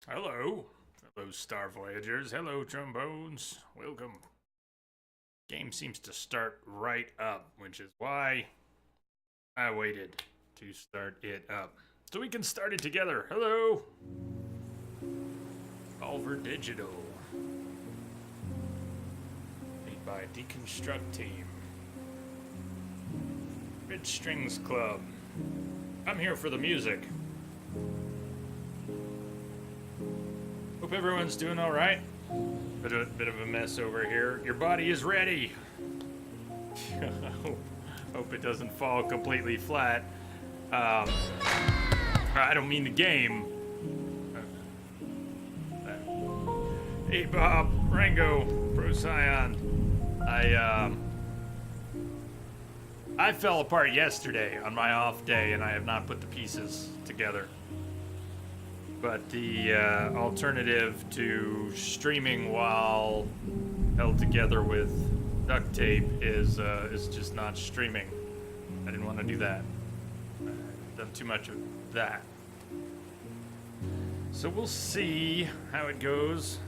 Hello. Hello, Star Voyagers. Hello, Trombones. Welcome. Game seems to start right up, which is why I waited to start it up. So we can start it together. Hello. Culver Digital. Made by Deconstruct Team. Red Strings Club. I'm here for the music. Hope everyone's doing all right. Bit of a mess over here. Your body is ready. Hope it doesn't fall completely flat. I don't mean the game. Hey Bob, Rango, Procyon. I fell apart yesterday on my off day, and I have not put the pieces together. But the alternative to streaming while held together with duct tape is just not streaming. I didn't want to do that. I've done too much of that. So we'll see how it goes.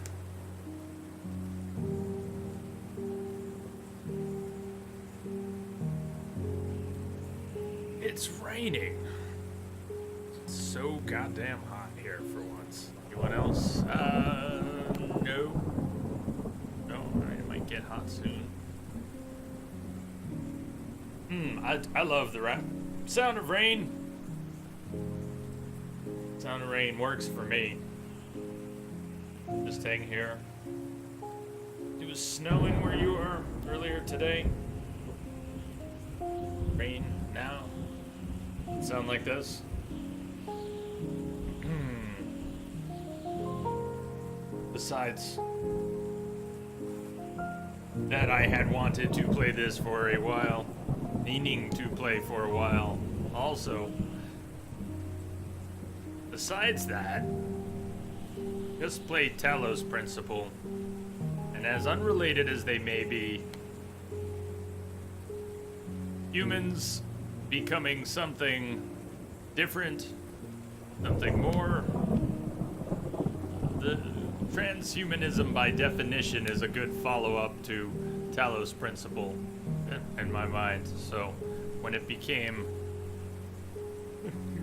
It's raining. It's so goddamn hot here for once. Anyone else? No. No, it might get hot soon. I love the sound of rain. Sound of rain works for me. Just hang here. It was snowing where you were earlier today. Rain now. Sound like this? Besides that, I had wanted to play this for a while, meaning to play for a while. Also, besides that, just played Talos Principle, and as unrelated as they may be, humans becoming something different, something more. The transhumanism, by definition, is a good follow-up to Talos Principle, in my mind. So, when it became,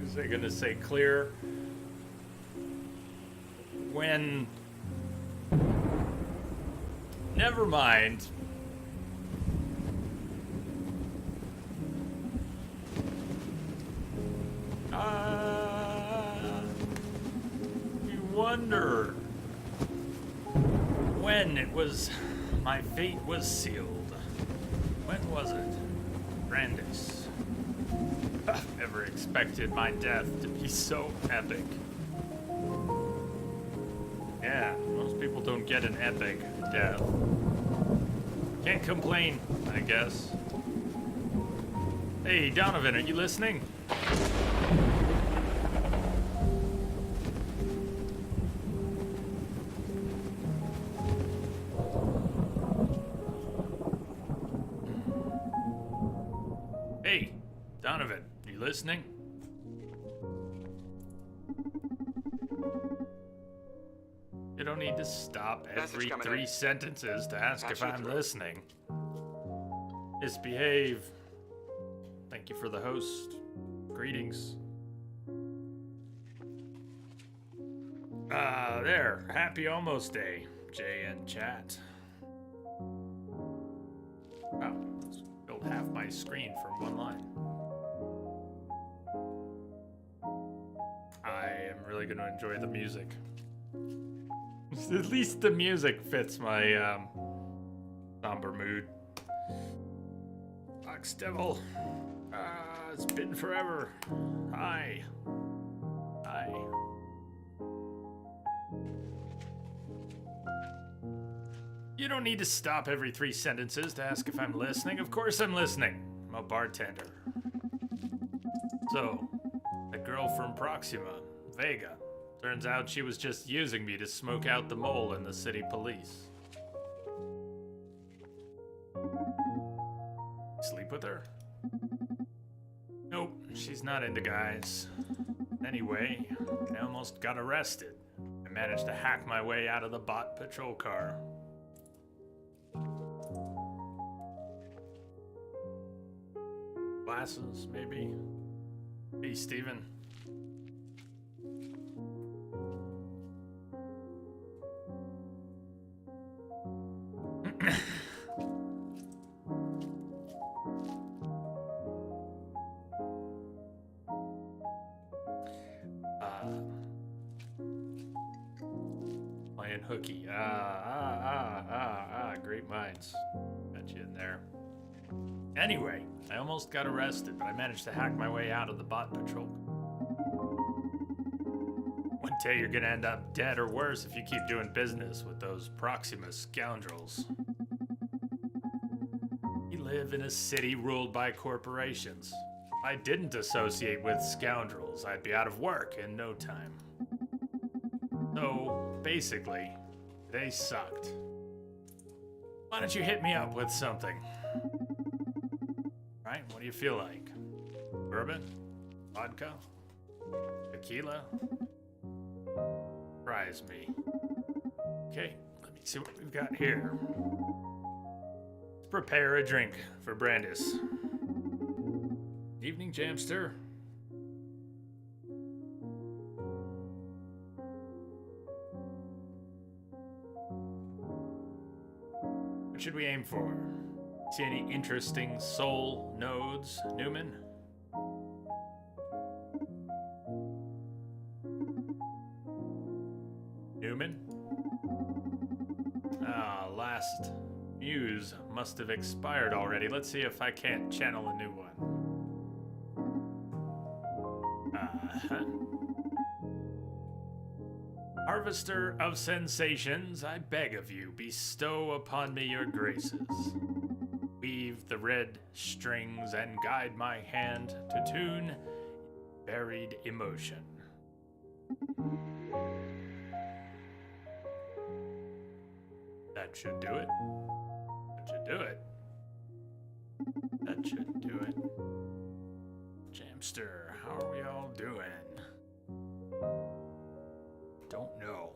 was I gonna say clear? When, never mind. You wonder when it was my fate was sealed. When was it? Brandis. Never expected my death to be so epic. Yeah, most people don't get an epic death. Can't complain, I guess. Hey, Donovan, are you listening? Hey, Donovan, you listening? You don't need to stop every 3 sentences to ask if I'm listening. Misbehave. Thank you for the host. Greetings. There. Happy almost day, JN chat. Oh, let's build half my screen from one line. I am really going to enjoy the music. At least the music fits my somber mood. Fox Devil. It's been forever. Hi. Hi. You don't need to stop every 3 sentences to ask if I'm listening. Of course I'm listening. I'm a bartender. So, the girl from Proxima, Vega. Turns out she was just using me to smoke out the mole in the city police. Sleep with her? Nope, she's not into guys. Anyway, I almost got arrested. I managed to hack my way out of the bot patrol car. Glasses, maybe? Hey, Steven. Playing hooky. Great minds. Got you in there. Anyway, I almost got arrested, but I managed to hack my way out of the bot patrol. One day you're gonna end up dead or worse if you keep doing business with those Proxima scoundrels. We live in a city ruled by corporations. If I didn't associate with scoundrels, I'd be out of work in no time. So, basically, they sucked. Why don't you hit me up with something? Right, what do you feel like? Bourbon? Vodka? Tequila? Surprise me. Okay, let me see what we've got here. Let's prepare a drink for Brandis. Evening, Jamster. What should we aim for? See any interesting soul nodes, Newman? Newman? Last muse must have expired already. Let's see if I can't channel a new one. Harvester of sensations, I beg of you, bestow upon me your graces. Weave the red strings and guide my hand to tune buried emotion. That should do it. That should do it. That should do it. Jamster, how are we all doing? Don't know.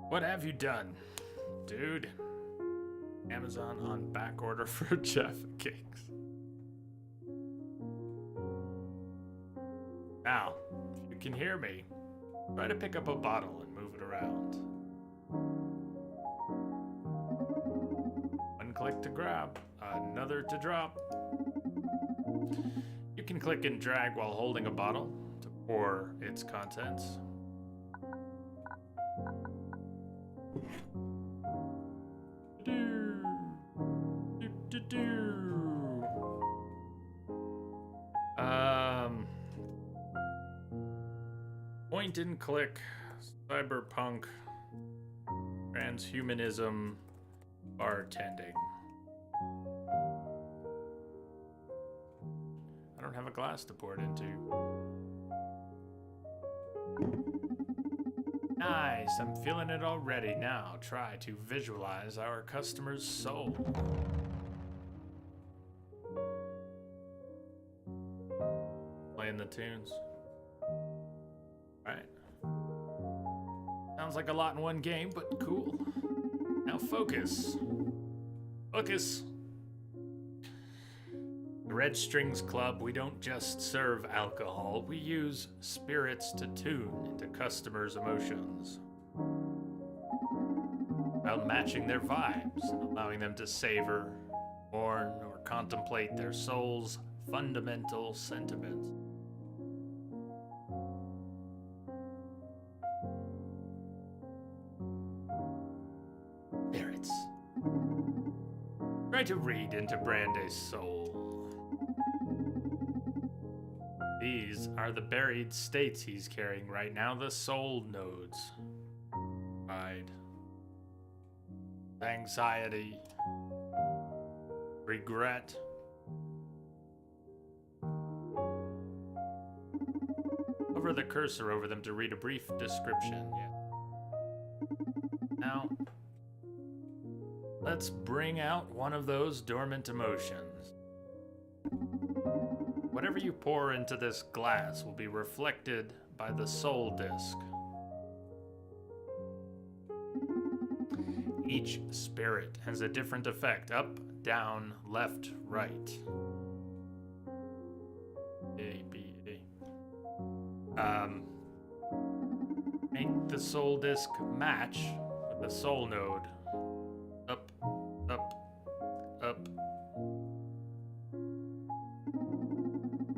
What have you done, dude? Amazon on back order for Jaffa cakes. Now, if you can hear me, try to pick up a bottle and move it around. One click to grab, another to drop. You can click and drag while holding a bottle to pour its contents. Point and click, cyberpunk, transhumanism, bartending. I don't have a glass to pour it into. Nice, I'm feeling it already. Now try to visualize our customer's soul. Playing the tunes. Right. Sounds like a lot in one game, but cool. Now focus. Focus. The Red Strings Club, we don't just serve alcohol, we use spirits to tune into customers' emotions, while matching their vibes and allowing them to savor, mourn, or contemplate their soul's fundamental sentiments. Spirits. Try to read into Brande's soul. These are the buried states he's carrying right now, the soul nodes. Pride. Anxiety. Regret. Hover the cursor over them to read a brief description. Yeah. Now, let's bring out one of those dormant emotions. Whatever you pour into this glass will be reflected by the soul disc. Each spirit has a different effect: up, down, left, right. A, B, A. Make the soul disc match with the soul node. Up, up, up.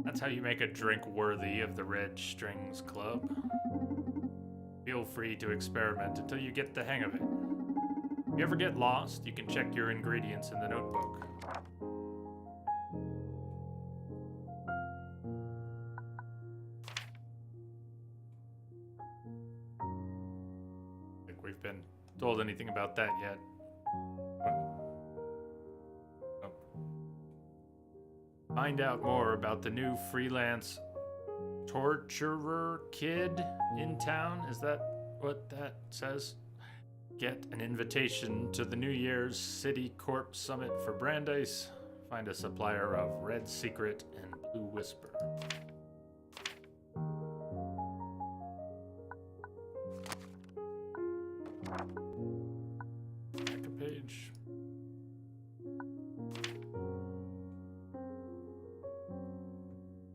That's how you make a drink worthy of the Red Strings Club. Feel free to experiment until you get the hang of it. If you ever get lost, you can check your ingredients in the notebook. I think we've been told anything about that yet. Oh. Find out more about the new freelance torturer kid in town. Is that what that says? Get an invitation to the New Year's City Corp Summit for Brandeis. Find a supplier of Red Secret and Blue Whisper. Back a page.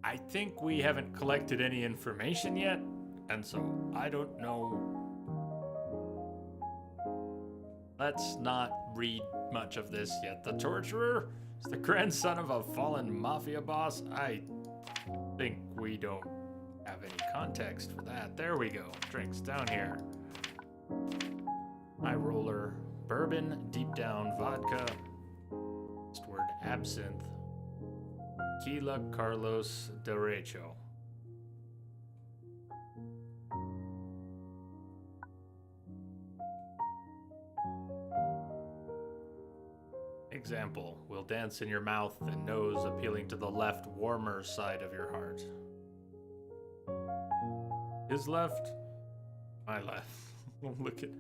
I think we haven't collected any information yet, and so I don't know. Let's not read much of this yet. The torturer is the grandson of a fallen mafia boss. I think we don't have any context for that. There we go. Drinks down here. High roller, bourbon, deep down vodka, word absinthe, tequila, Carlos Derecho. Example, will dance in your mouth and nose, appealing to the left, warmer side of your heart. His left, my left. Look at.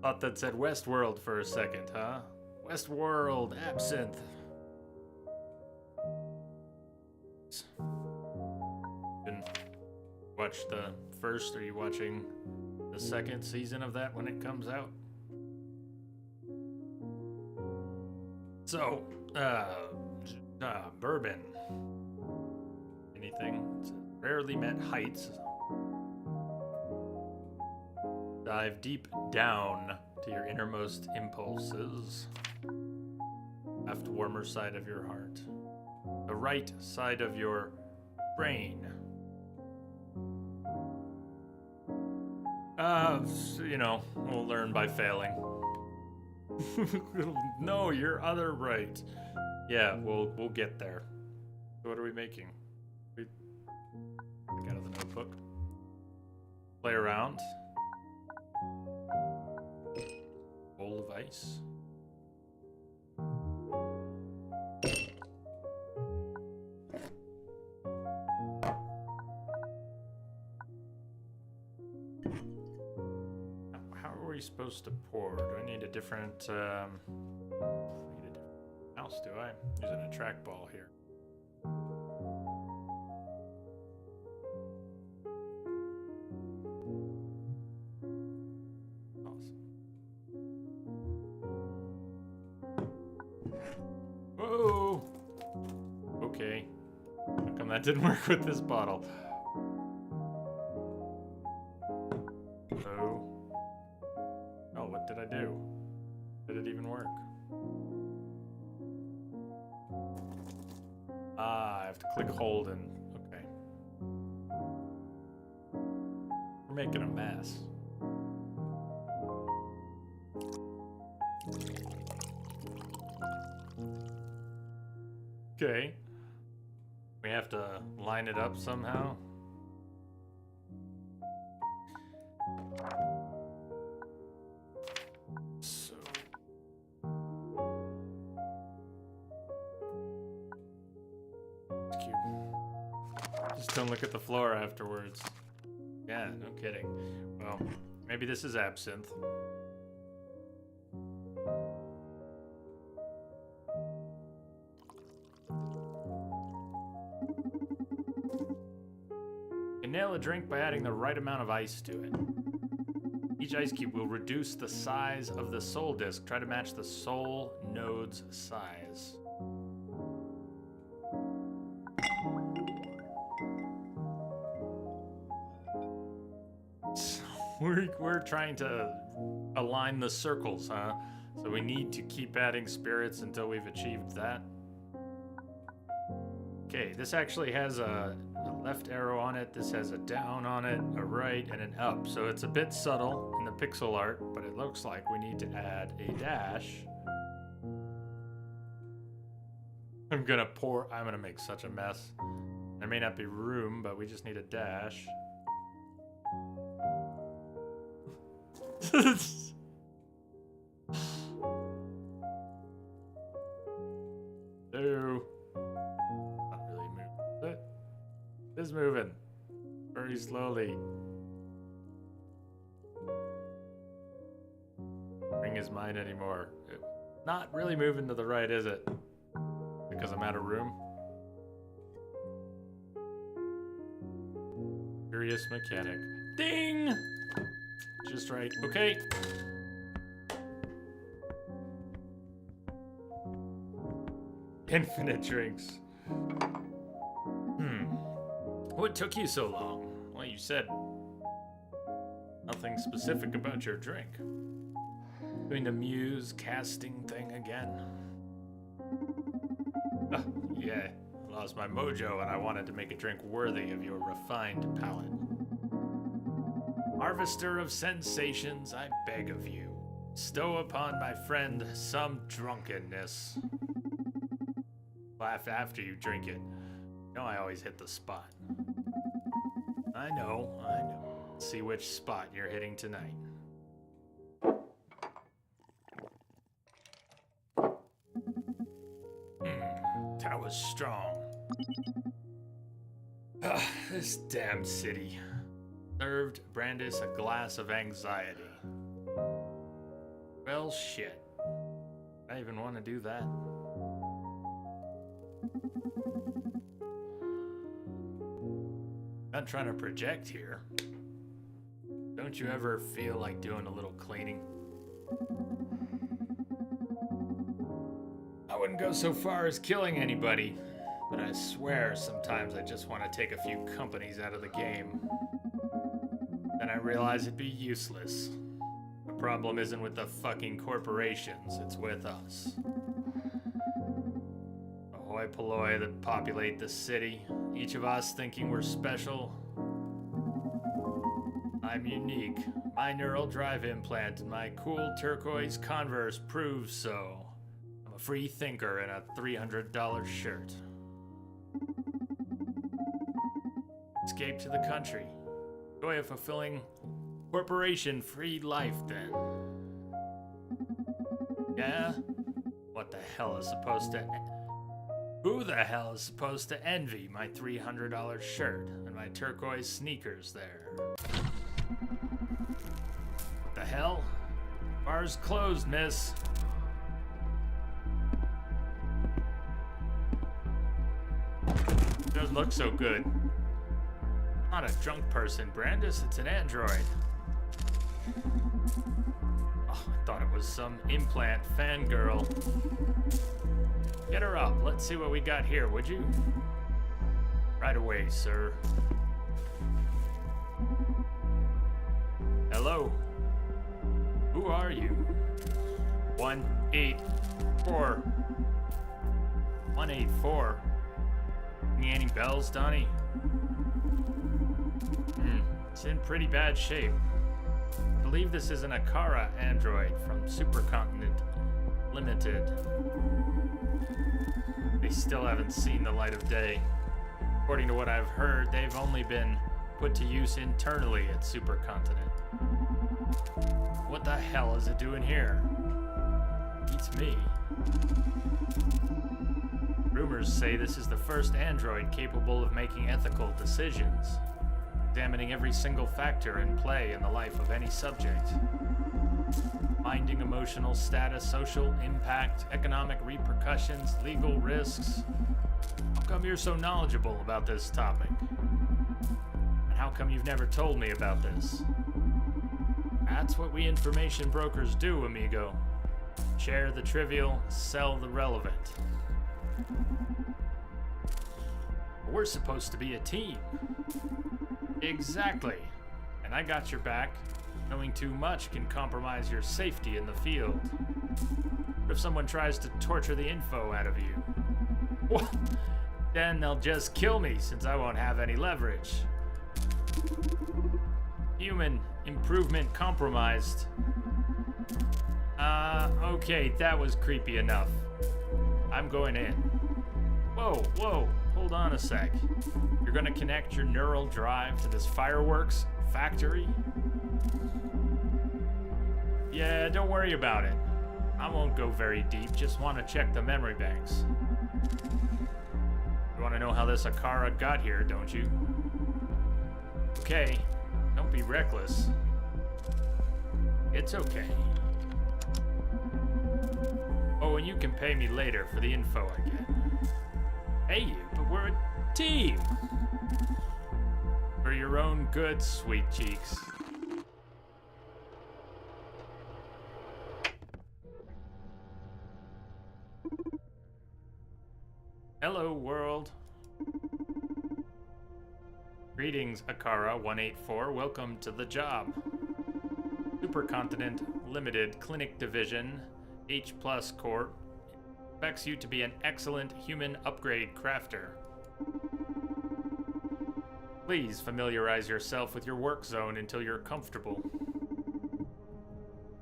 Thought that said Westworld for a second, huh? Westworld, absinthe. Can watch the first. Are you watching the second season of that when it comes out? So, bourbon. Anything? It's rarely met heights. Dive deep down to your innermost impulses. Left warmer side of your heart. The right side of your brain. We'll learn by failing. No, your other right. Yeah, we'll get there. So what are we making? Take out of the notebook. Play around. Bowl of ice. How are we supposed to pour? Do I need a different mouse, do I? Using a trackball here. Awesome. Whoa! Okay. How come that didn't work with this bottle? Oh, what did I do? Did it even work? I have to click hold and... Okay. We're making a mess. Okay. We have to line it up somehow. So... It's cute. Just don't look at the floor afterwards. Yeah, no kidding. Well, maybe this is absinthe. can nail a drink by adding the right amount of ice to it. Each ice cube will reduce the size of the soul disc. Try to match the soul node's size. We're trying to align the circles, huh? So we need to keep adding spirits until we've achieved that. Okay, this actually has a left arrow on it. This has a down on it, a right, and an up. So it's a bit subtle in the pixel art, but it looks like we need to add a dash. I'm gonna make such a mess. There may not be room, but we just need a dash. No. Not really moving. It is moving. Very slowly. Ring is mine anymore. Not really moving to the right, is it? Because I'm out of room. Curious mechanic. Ding! Just right. Okay. Infinite drinks. What took you so long? Well, you said nothing specific about your drink. Doing the muse casting thing again. Yeah, lost my mojo and I wanted to make a drink worthy of your refined palate. Harvester of sensations, I beg of you, stow upon my friend some drunkenness. Laugh after you drink it. You know I always hit the spot. I know. Let's see which spot you're hitting tonight. That was strong. This damn city. Served Brandis a glass of anxiety. Well, shit. I even want to do that. Not trying to project here. Don't you ever feel like doing a little cleaning? I wouldn't go so far as killing anybody, but I swear sometimes I just want to take a few companies out of the game. Then I realize it'd be useless. The problem isn't with the fucking corporations, it's with us. The hoi polloi that populate the city, each of us thinking we're special. I'm unique. My neural drive implant and my cool turquoise Converse proves so. I'm a free thinker in a $300 shirt. Escape to the country. Enjoy a fulfilling corporation-free life, then. Yeah? What the hell is supposed to... Who the hell is supposed to envy my $300 shirt and my turquoise sneakers there? What the hell? Bar's closed, miss. Doesn't look so good. Not a drunk person, Brandis. It's an android. Oh, I thought it was some implant fangirl. Get her up. Let's see what we got here, would you? Right away, sir. Hello. Who are you? 184. 184. Any bells, Donnie? It's in pretty bad shape. I believe this is an Akara android from Supercontinent Limited. They still haven't seen the light of day. According to what I've heard, they've only been put to use internally at Supercontinent. What the hell is it doing here? Beats me. Rumors say this is the first android capable of making ethical decisions, examining every single factor in play in the life of any subject. Finding emotional status, social impact, economic repercussions, legal risks. How come you're so knowledgeable about this topic? And How come you've never told me about this? That's what we information brokers do, amigo. Share the trivial, sell the relevant. We're supposed to be a team. Exactly. And I got your back. Knowing too much can compromise your safety in the field. What if someone tries to torture the info out of you? Well, then they'll just kill me since I won't have any leverage. Human improvement compromised. Okay, that was creepy enough. I'm going in. Whoa, hold on a sec. You're gonna connect your neural drive to this fireworks factory? Yeah, don't worry about it. I won't go very deep, just want to check the memory banks. You want to know how this Akara got here, don't you? Okay, don't be reckless. It's okay. Oh, and you can pay me later for the info I get. Pay you, but we're a team! For your own good, sweet cheeks. Hello, world. Greetings, Akara 184. Welcome to the job. Supercontinent Limited Clinic Division, H Plus Corp, expects you to be an excellent human upgrade crafter. Please familiarize yourself with your work zone until you're comfortable.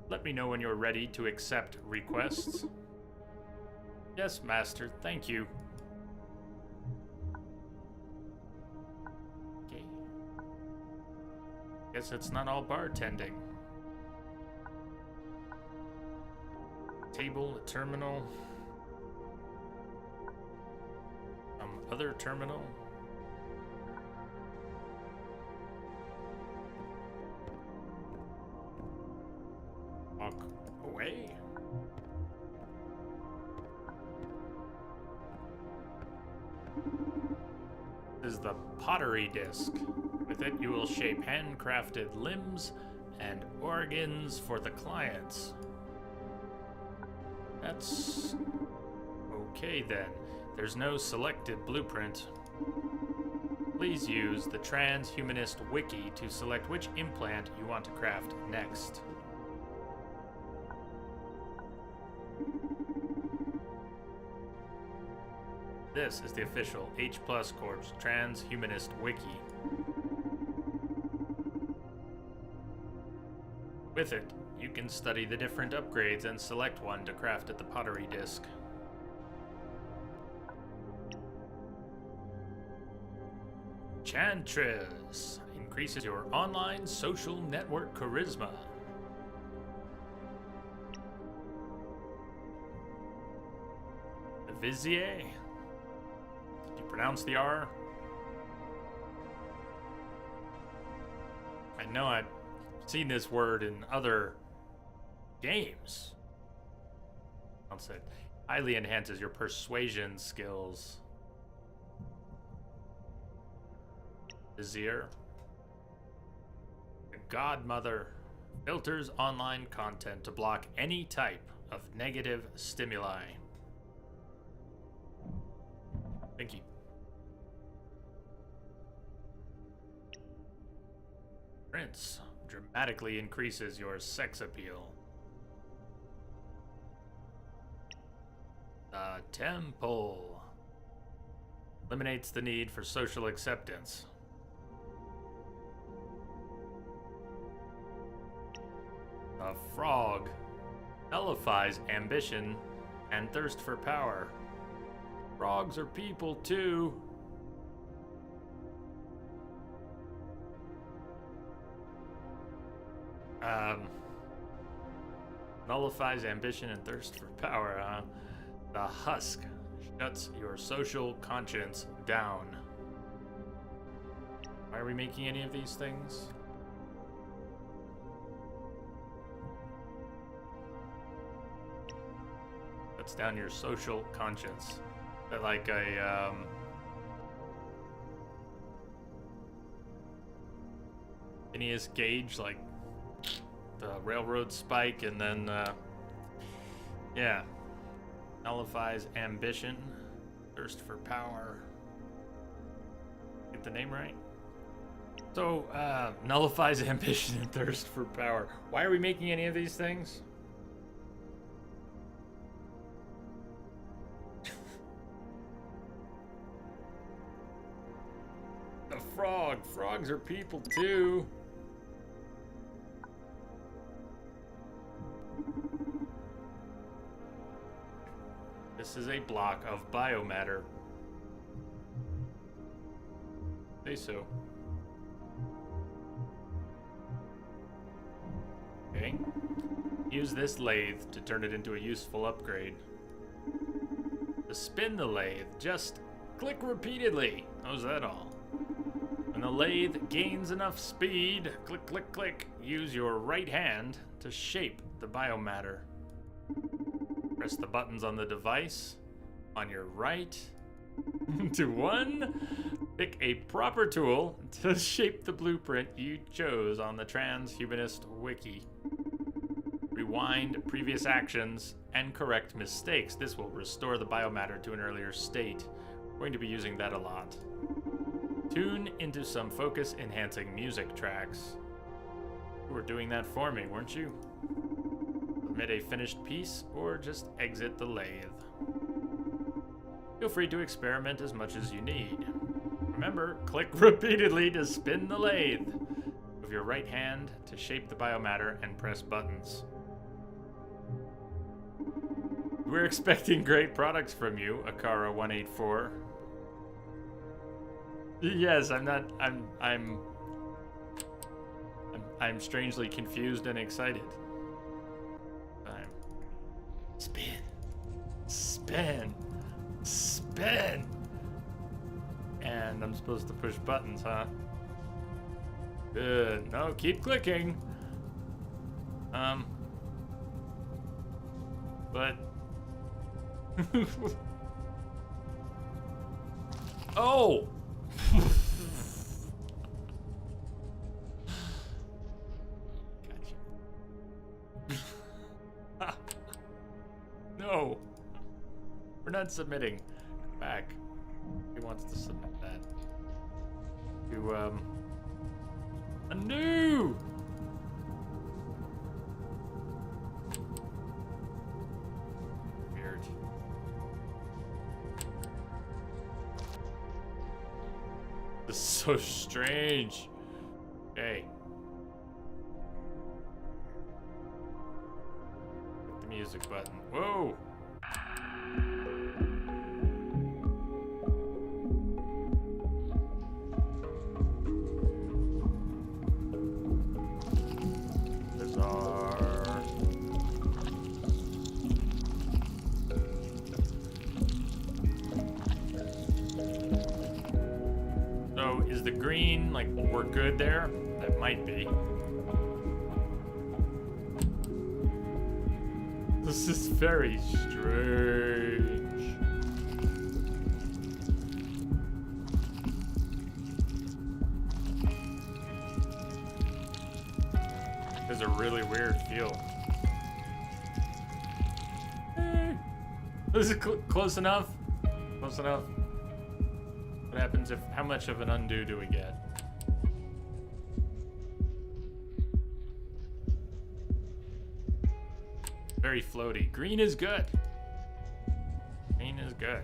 Let me know when you're ready to accept requests. Yes, Master, thank you. Okay. Guess it's not all bartending. Table, a terminal. Some other terminal. Walk away. This is the pottery disc. With it, you will shape handcrafted limbs and organs for the clients. That's okay then. There's no selected blueprint. Please use the Transhumanist Wiki to select which implant you want to craft next. This is the official H Plus Corp's Transhumanist Wiki. With it, you can study the different upgrades and select one to craft at the pottery disc. Chantress increases your online social network charisma. Vizier? Did you pronounce the R? I know I've seen this word in other games. It highly enhances your persuasion skills. Vizier. Godmother filters online content to block any type of negative stimuli. Thank you. Prince dramatically increases your sex appeal. The Temple eliminates the need for social acceptance. The Frog nullifies ambition and thirst for power. Frogs are people too. Nullifies ambition and thirst for power, huh? The Husk shuts your social conscience down. Why are we making any of these things? Shuts down your social conscience. Like a Phineas Gage, like the railroad spike, and then, yeah. Nullifies ambition, thirst for power. Get the name right? So, nullifies ambition and thirst for power. Why are we making any of these things? The frog. Frogs are people too. This is a block of biomatter. Say so. Okay. Use this lathe to turn it into a useful upgrade. To spin the lathe, just click repeatedly. How's that all? When the lathe gains enough speed, click, click, click, use your right hand to shape the biomatter. Press the buttons on the device on your right to one. Pick a proper tool to shape the blueprint you chose on the Transhumanist Wiki. Rewind previous actions and correct mistakes. This will restore the biomatter to an earlier state. We're going to be using that a lot. Tune into some focus-enhancing music tracks. You were doing that for me, weren't you? Submit a finished piece or just exit the lathe. Feel free to experiment as much as you need. Remember, click repeatedly to spin the lathe. Move your right hand to shape the biomatter and press buttons. We're expecting great products from you, Akara184. Yes, I'm strangely confused and excited. Spin. Spin. Spin. And I'm supposed to push buttons, huh? Good. No, keep clicking. But oh. Gotcha. No. We're not submitting. Back. He wants to submit that. To a new. Weird. This is so strange. Okay. Hit the music button. Whoa. Bizarre. So is the green, like, we're good there? That might be. This is very strange. There's a really weird feel. Is it close enough? Close enough? What happens if, how much of an undo do we get? Very floaty. Green is good. Green is good.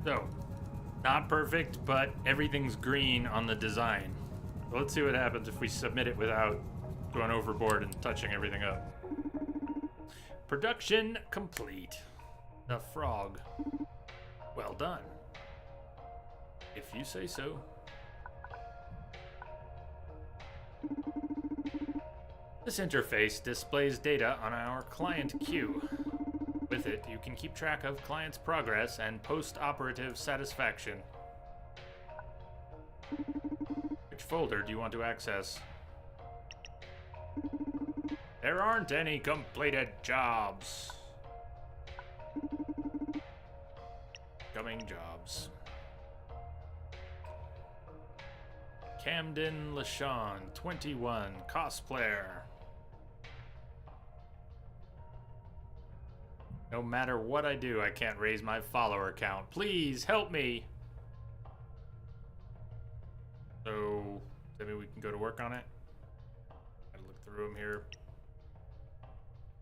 So, not perfect, but everything's green on the design. So let's see what happens if we submit it without going overboard and touching everything up. Production complete. The frog. Well done. If you say so. This interface displays data on our client queue. With it, you can keep track of clients' progress and post-operative satisfaction. Which folder do you want to access? There aren't any completed jobs. Coming jobs. Camden LaShawn, 21, cosplayer. No matter what I do, I can't raise my follower count. Please help me. So, maybe we can go to work on it. Gotta look through them here.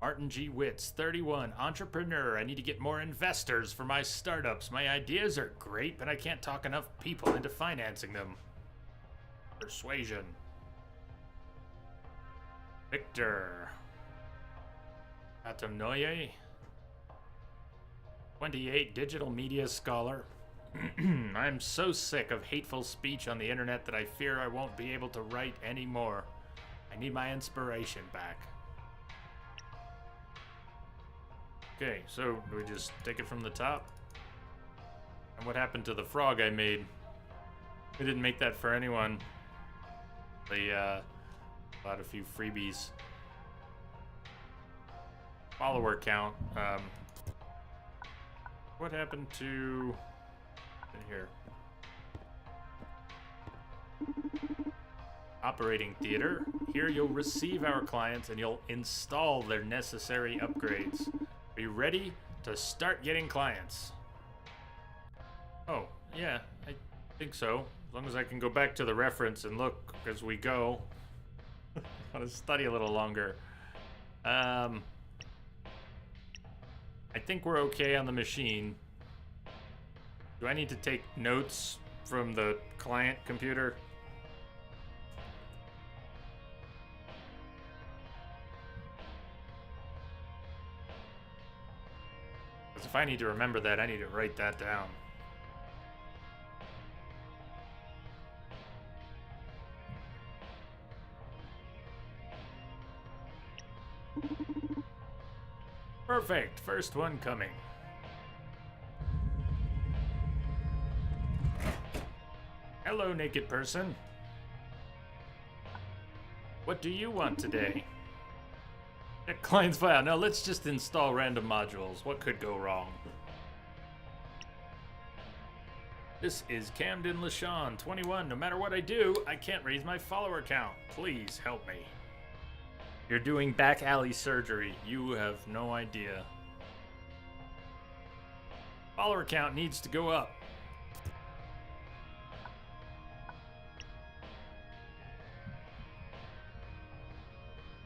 Martin G. Witz, 31, entrepreneur. I need to get more investors for my startups. My ideas are great, but I can't talk enough people into financing them. Persuasion. Victor. Atomnoye. 28, digital media scholar. I'm so sick of hateful speech on the internet that I fear I won't be able to write anymore. I need my inspiration back. Okay, so do we just take it from the top? And what happened to the frog I made? We didn't make that for anyone. They bought a few freebies. Follower count. What happened to in here? Operating theater. Here you'll receive our clients and you'll install their necessary upgrades. Be ready to start getting clients. Oh, yeah, I think so. As long as I can go back to the reference and look as we go. I want to study a little longer. I think we're okay on the machine. Do I need to take notes from the client computer? Because if I need to remember that, I need to write that down. Perfect. First one coming. Hello, naked person. What do you want today? Check client's file. Now let's just install random modules. What could go wrong? This is Camden LaShawn, 21. No matter what I do, I can't raise my follower count. Please help me. You're doing back alley surgery. You have no idea. Follower count needs to go up.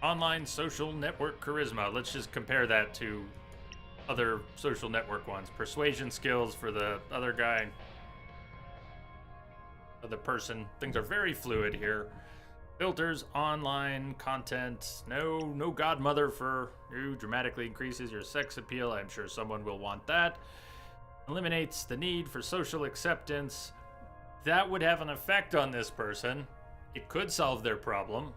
Online social network charisma. Let's just compare that to other social network ones. Persuasion skills for the other guy. Other person. Things are very fluid here. Filters, online, content. No godmother for you. Dramatically increases your sex appeal. I'm sure someone will want that. Eliminates the need for social acceptance. That would have an effect on this person. It could solve their problem,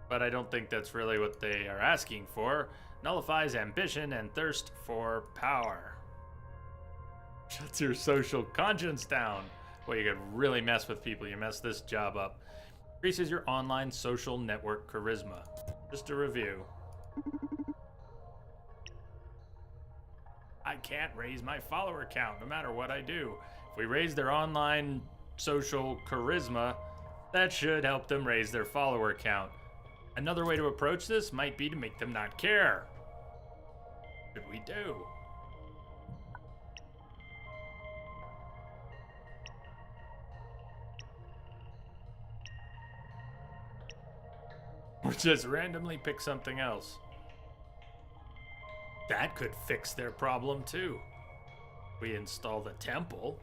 but I don't think that's really what they are asking for. Nullifies ambition and thirst for power. Shuts your social conscience down. Well, you could really mess with people. You mess this job up. Increases your online social network charisma. Just a review. I can't raise my follower count no matter what I do. If we raise their online social charisma, that should help them raise their follower count. Another way to approach this might be to make them not care. What should we do? Or just randomly pick something else. That could fix their problem too. We install the temple.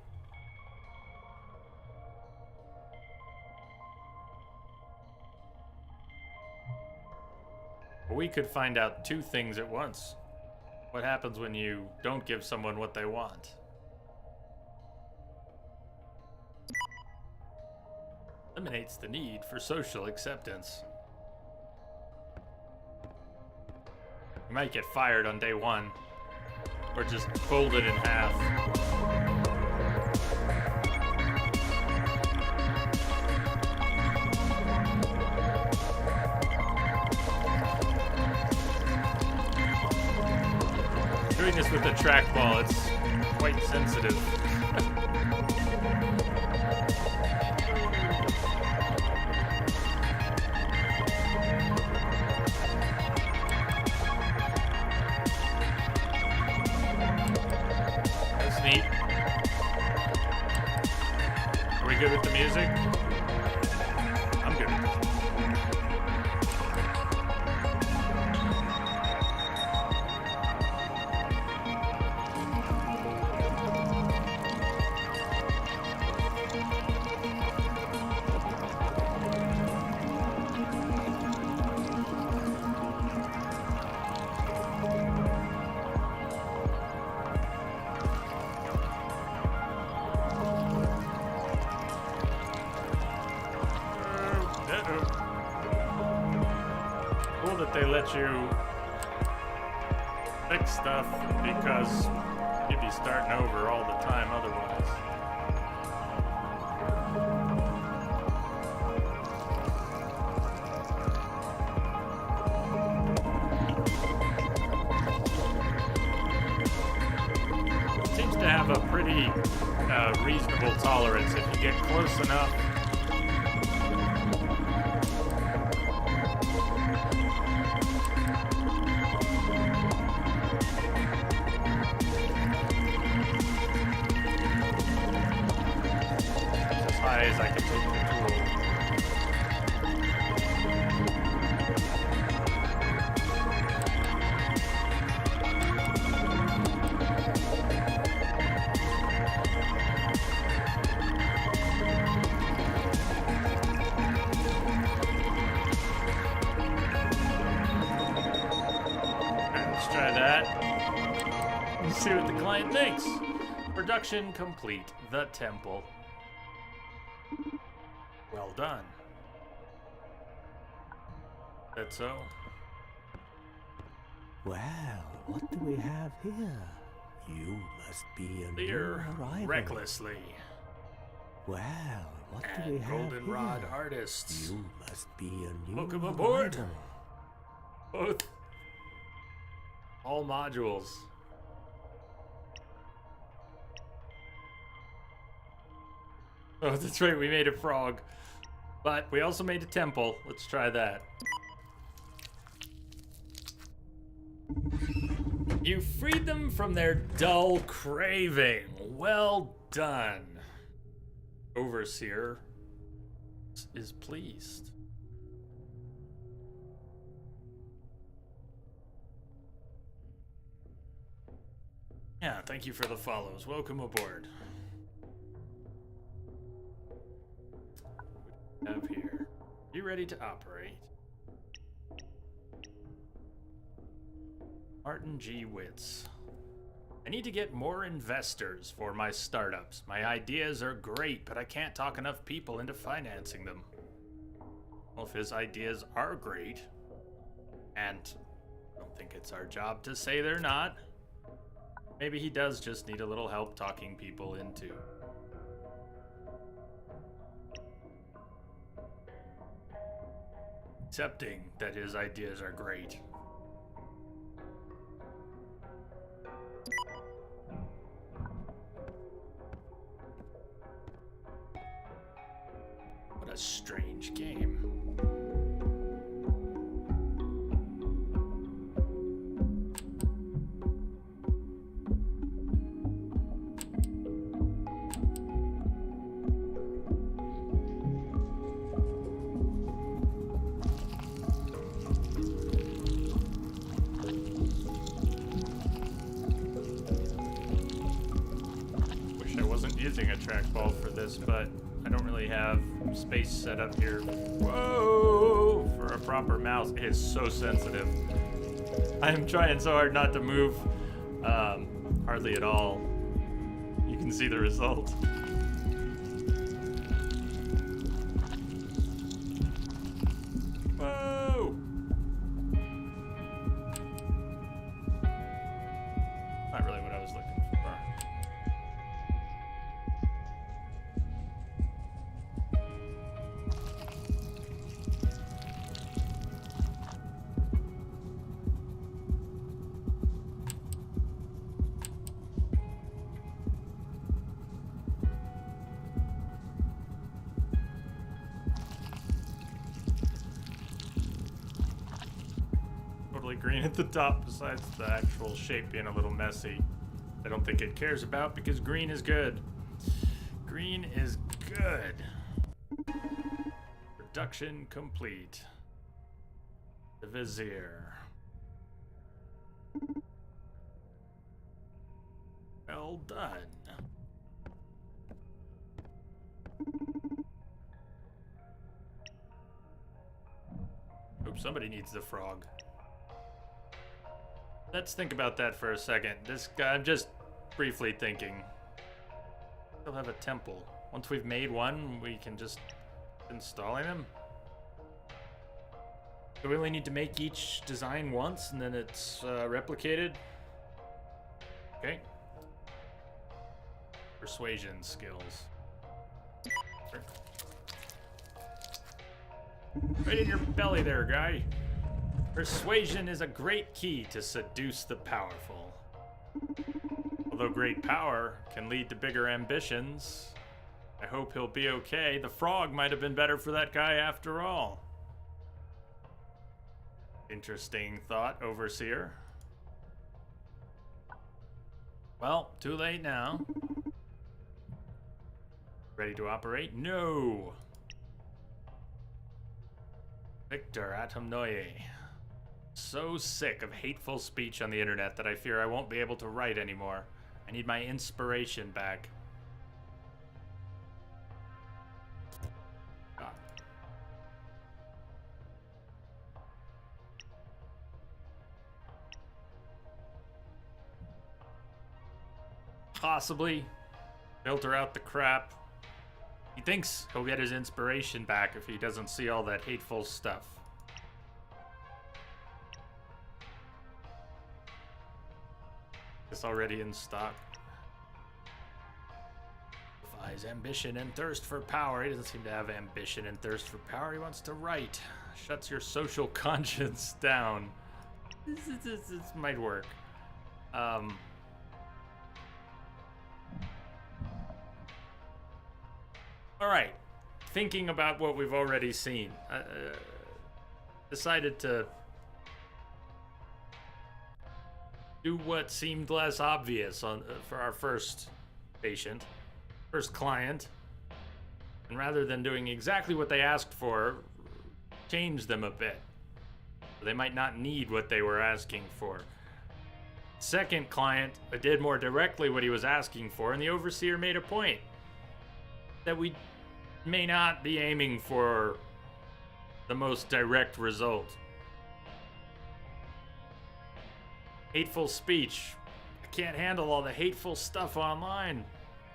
We could find out two things at once. What happens when you don't give someone what they want? Eliminates the need for social acceptance. You might get fired on day one. Or just fold it in half. Doing this with the trackball, it's quite sensitive. That's neat. Are we good with the music? I'm good with it. Cool that they let you fix stuff because you'd be starting over all the time otherwise. It seems to have a pretty reasonable tolerance if you get close enough. As I can take the tool. Let's try that. Let's see what the client thinks. Production complete. The temple. Well done. That's so. Well, what do we have here? You must be a new Lear arrival. recklessly. Well, what do we And have goldenrod here? artists. You must be a new Welcome aboard. arrival. Both. All modules. Oh, that's right, we made a frog. But we also made a temple. Let's try that. You freed them from their dull craving. Well done. Overseer is pleased. Yeah, thank you for the follows. Welcome aboard. What do we have here? Be ready to operate. Martin G. Witz. I need to get more investors for my startups. My ideas are great, but I can't talk enough people into financing them. Well, if his ideas are great, and I don't think it's our job to say they're not, maybe he does just need a little help talking people into. Accepting that his ideas are great. What a strange game. Using a trackball for this, but I don't really have space set up here. Whoa! For a proper mouse. It is so sensitive. I am trying so hard not to move hardly at all. You can see the result. Whoa! Not really what I sparkly green at the top, besides the actual shape being a little messy. I don't think it cares about because green is good. Green is good. Production complete. The Vizier. Well done. Oops, somebody needs the frog. Let's think about that for a second. This guy, I'm just briefly thinking. We'll have a temple. Once we've made one, we can just installing them. Do we only need to make each design once and then it's replicated? Okay. Persuasion skills. Sure. Right in your belly there, guy. Persuasion is a great key to seduce the powerful. Although great power can lead to bigger ambitions, I hope he'll be okay. The frog might have been better for that guy after all. Interesting thought, Overseer. Well, too late now. Ready to operate? No! Victor Atomnoye. So sick of hateful speech on the internet that I fear I won't be able to write anymore. I need my inspiration back. Ah. Possibly filter out the crap. He thinks he'll get his inspiration back if he doesn't see all that hateful stuff. It's already in stock. Defies ambition and thirst for power. He doesn't seem to have ambition and thirst for power. He wants to write. Shuts your social conscience down. This might work. All right, thinking about what we've already seen, decided to do what seemed less obvious for our first patient, first client, and rather than doing exactly what they asked for, change them a bit. They might not need what they were asking for. Second client, I did more directly what he was asking for, and the Overseer made a point that we may not be aiming for the most direct result. Hateful speech. I can't handle all the hateful stuff online,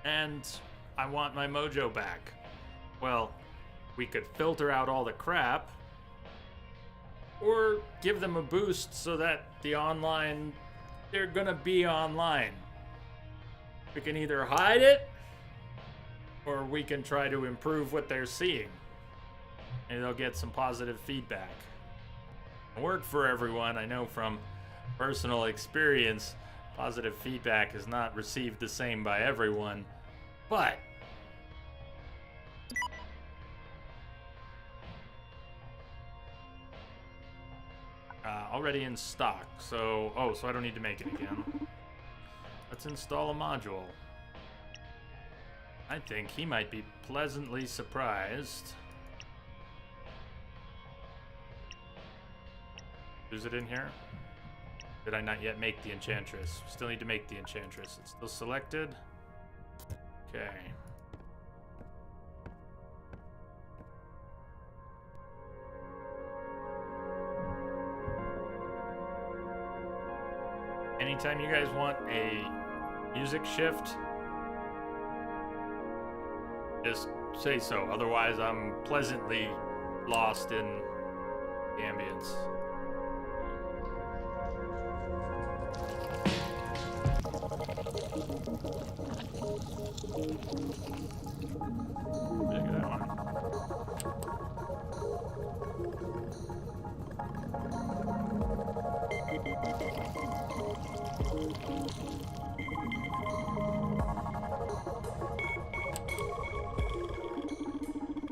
and I want my mojo back. Well, we could filter out all the crap, or give them a boost so that they're gonna be online. We can either hide it, or we can try to improve what they're seeing, and they'll get some positive feedback. Work for everyone. I know from personal experience, positive feedback is not received the same by everyone, but already in stock. So I don't need to make it again. Let's install a module. I think he might be pleasantly surprised. Is it in here? Did I not yet make the Enchantress? Still need to make the Enchantress. It's still selected. Okay. Anytime you guys want a music shift, just say so. Otherwise, I'm pleasantly lost in the ambience. Look at that one.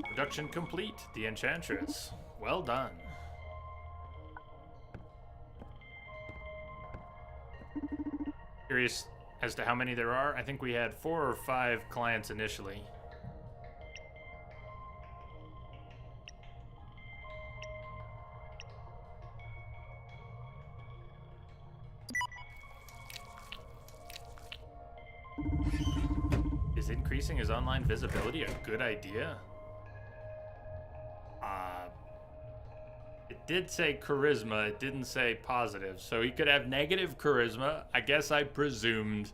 Production complete. The Enchantress. Well done. Curious as to how many there are. I think we had 4 or 5 clients initially. Is increasing his online visibility a good idea? It did say charisma, it didn't say positive, so he could have negative charisma. I guess I presumed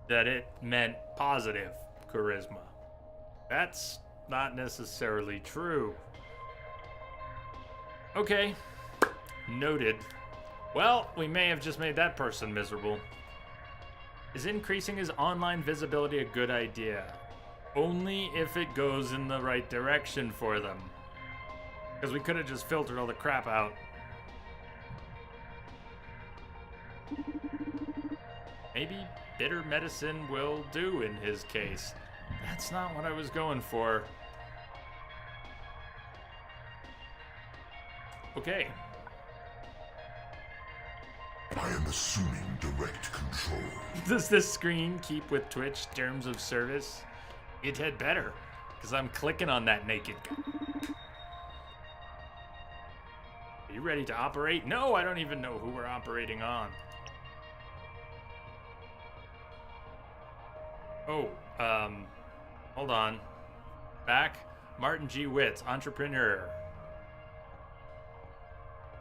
that it meant positive charisma. That's not necessarily true. Okay, noted. Well, we may have just made that person miserable. Is increasing his online visibility a good idea? Only if it goes in the right direction for them. Because we could have just filtered all the crap out. Maybe bitter medicine will do in his case. That's not what I was going for. Okay. I am assuming direct control. Does this screen keep with Twitch terms of service? It had better, because I'm clicking on that naked guy. Are you ready to operate? No, I don't even know who we're operating on. Oh, hold on. Back. Martin G. Witz, entrepreneur.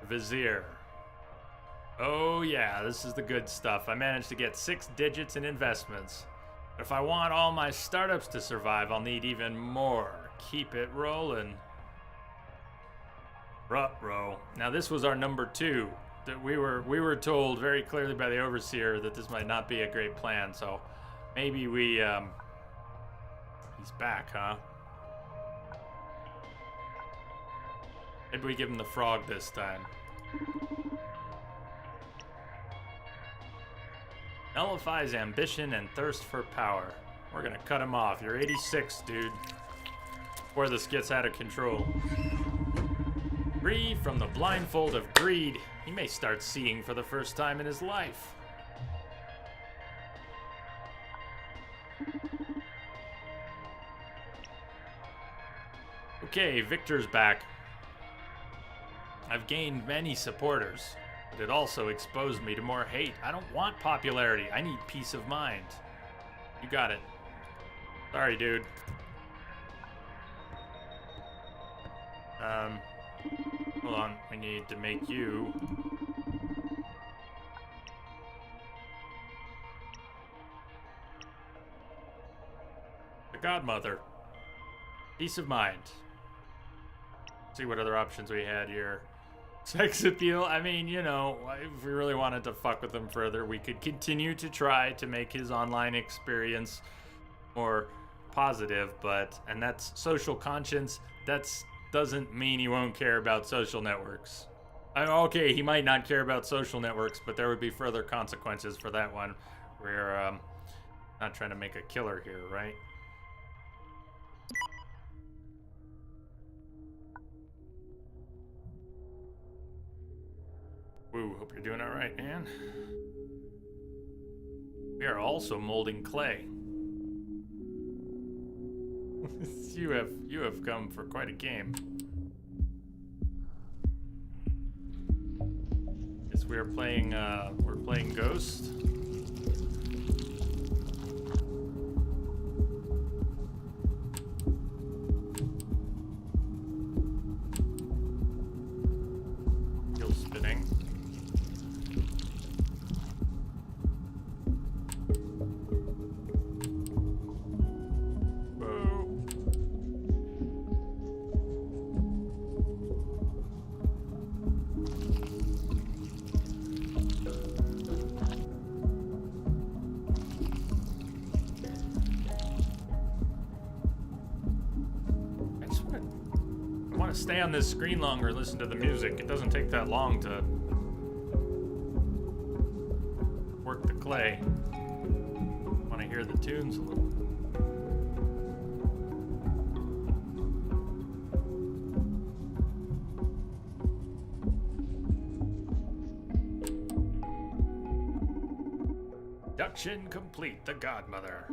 Vizier. Oh yeah, this is the good stuff. I managed to get 6 digits in investments. If I want all my startups to survive, I'll need even more. Keep it rolling. Ruh-roh. Now this was our number 2. That we were told very clearly by the overseer that this might not be a great plan, so maybe we he's back, huh? Maybe we give him the frog this time. Nullifies ambition and thirst for power. We're gonna cut him off. You're 86, dude. Before this gets out of control. Free from the blindfold of greed, he may start seeing for the first time in his life. Okay, Victor's back. I've gained many supporters. But it also exposed me to more hate. I don't want popularity. I need peace of mind. You got it. Sorry, dude. Hold on. We need to make you... the Godmother. Peace of mind. Let's see what other options we had here. Sex appeal, I mean, you know, if we really wanted to fuck with him further, we could continue to try to make his online experience more positive, and that's social conscience. Doesn't mean he won't care about social networks. Okay, he might not care about social networks, but there would be further consequences for that one. We're not trying to make a killer here, right? Woo, hope you're doing all right, man. We are also molding clay. You have come for quite a game. Yes, we're playing Ghost. Still spinning. Stay on this screen longer and listen to the music. It doesn't take that long to work the clay. Want to hear the tunes a little. Construction complete. The Godmother.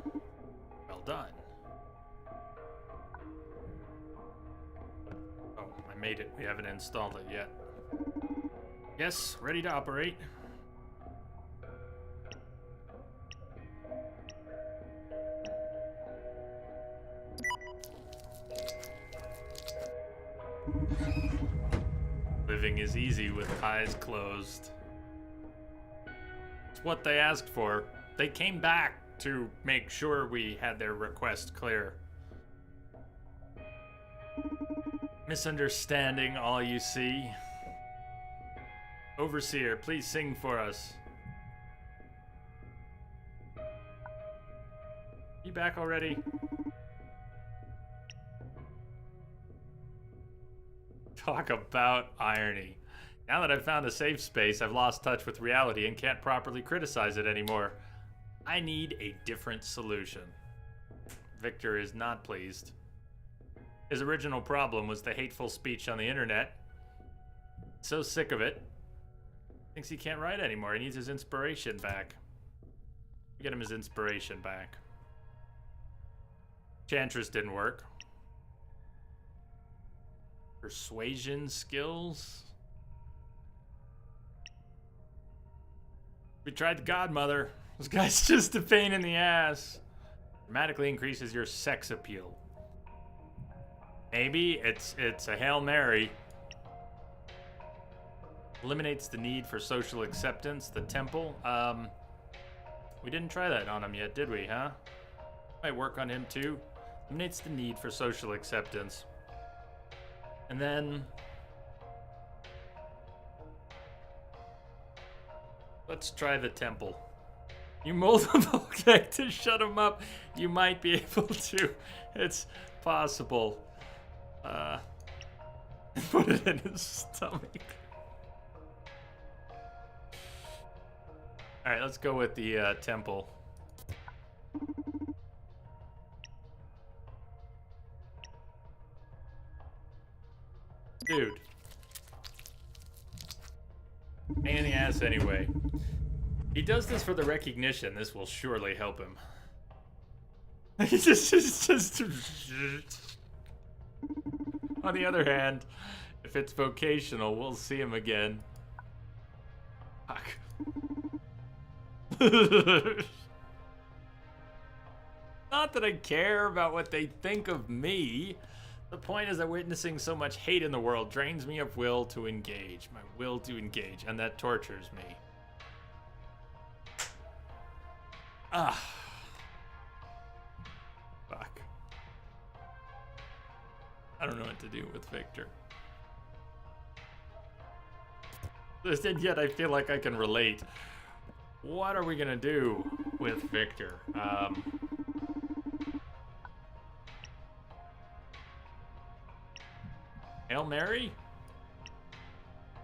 Well done. Oh, I made it. We haven't installed it yet. Yes, ready to operate. Living is easy with eyes closed. It's what they asked for. They came back to make sure we had their request clear. Misunderstanding all you see. Overseer, please sing for us. You back already? Talk about irony. Now that I've found a safe space, I've lost touch with reality and can't properly criticize it anymore. I need a different solution. Victor is not pleased. His original problem was the hateful speech on the internet. So sick of it. Thinks he can't write anymore. He needs his inspiration back. Get him his inspiration back. Chantress didn't work. Persuasion skills. We tried the Godmother. This guy's just a pain in the ass. Dramatically increases your sex appeal. Maybe it's a Hail Mary. Eliminates the need for social acceptance. The temple. We didn't try that on him yet, did we, huh? Might work on him too. Eliminates the need for social acceptance. And then let's try the temple. You multiple cake to shut him up. You might be able to. It's possible. Put it in his stomach. All right, let's go with the temple. Dude. Pain in the ass anyway. He does this for the recognition. This will surely help him. just. On the other hand, if it's vocational, we'll see him again. Fuck. Not that I care about what they think of me. The point is that witnessing so much hate in the world drains me of will to engage. My will to engage, and that tortures me. Fuck. I don't know what to do with Victor. And yet I feel like I can relate. What are we gonna do with Victor? Hail Mary?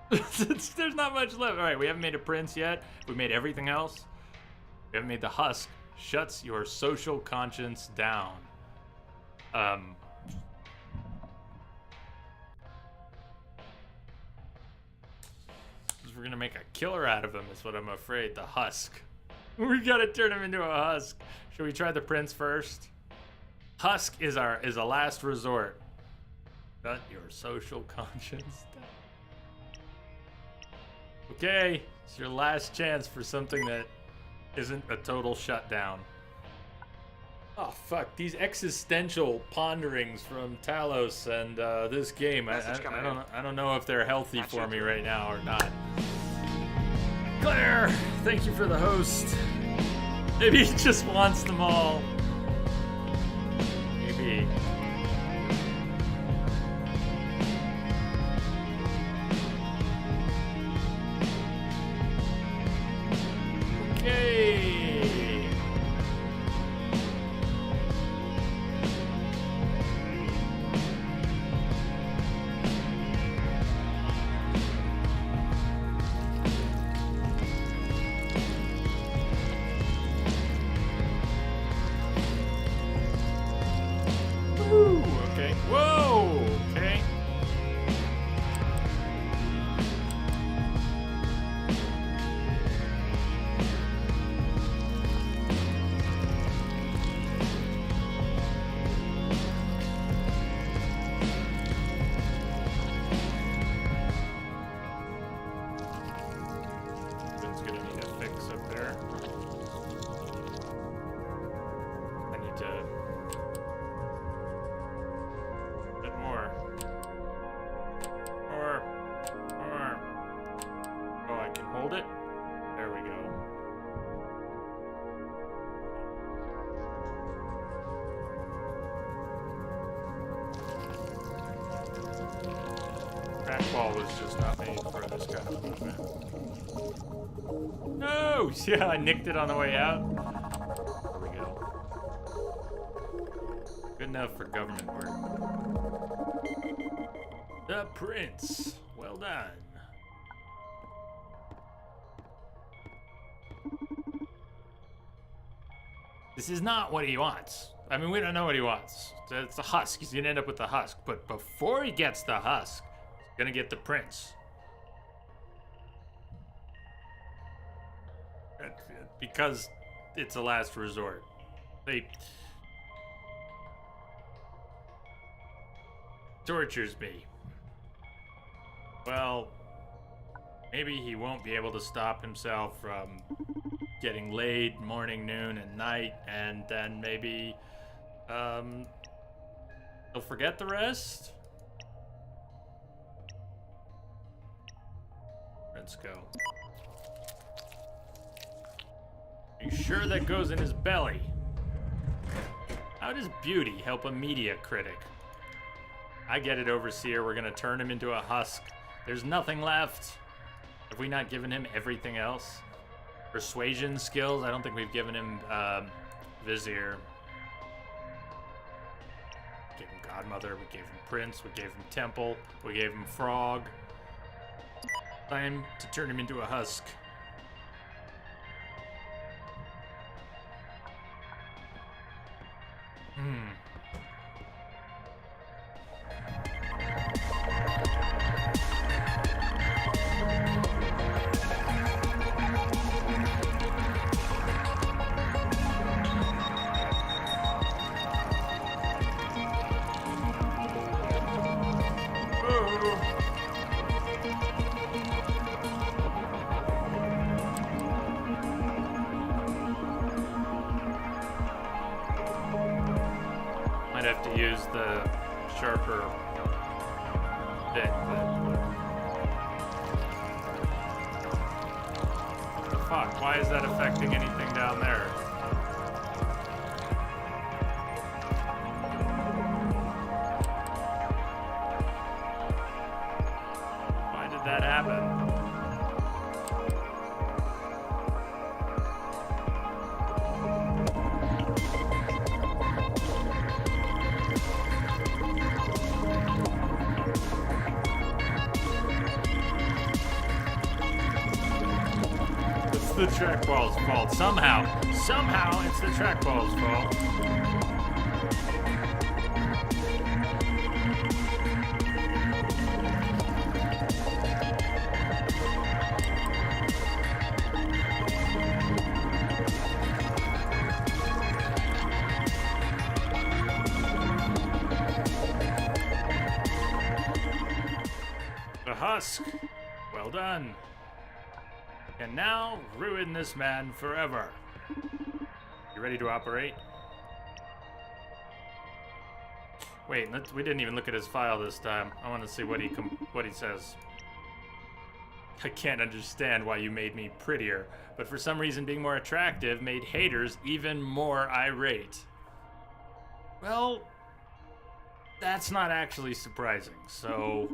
There's not much left. All right, we haven't made a prince yet. We made everything else. We haven't made the husk. Shuts your social conscience down. We're gonna make a killer out of him is what I'm afraid. The husk. We gotta turn him into a husk. Should we try the prince first? Husk is a last resort. Shut your social conscience down. Okay, it's your last chance for something that isn't a total shutdown. Oh fuck, these existential ponderings from Talos and this game. I don't know if they're healthy for me right now or not. Claire, thank you for the host. Maybe he just wants them all. Maybe. Okay. Trackball was just not made for this kind of movement. No! Yeah, I nicked it on the way out. There we go. Good enough for government work. The Prince. Well done. This is not what he wants. I mean, we don't know what he wants. It's a husk. He's gonna end up with the husk. But before he gets the husk, he's gonna get the prince. Because it's a last resort. They tortures me. Well, maybe he won't be able to stop himself from getting laid morning, noon, and night, and then maybe he'll forget the rest. Let's go. Are you sure that goes in his belly? How does beauty help a media critic? I get it, Overseer. We're gonna turn him into a husk. There's nothing left. Have we not given him everything else? Persuasion skills? I don't think we've given him Vizier. We gave him Godmother, we gave him Prince, we gave him Temple, we gave him Frog. Time to turn him into a husk. Might have to use the sharper bit, but fuck, why is that affecting anything down there? Why did that happen? The trackball's fault. Somehow it's the trackball's fault. The husk. Well done. And now, ruin this man forever. You ready to operate? Wait, we didn't even look at his file this time. I want to see what he says. I can't understand why you made me prettier, but for some reason being more attractive made haters even more irate. Well, that's not actually surprising, so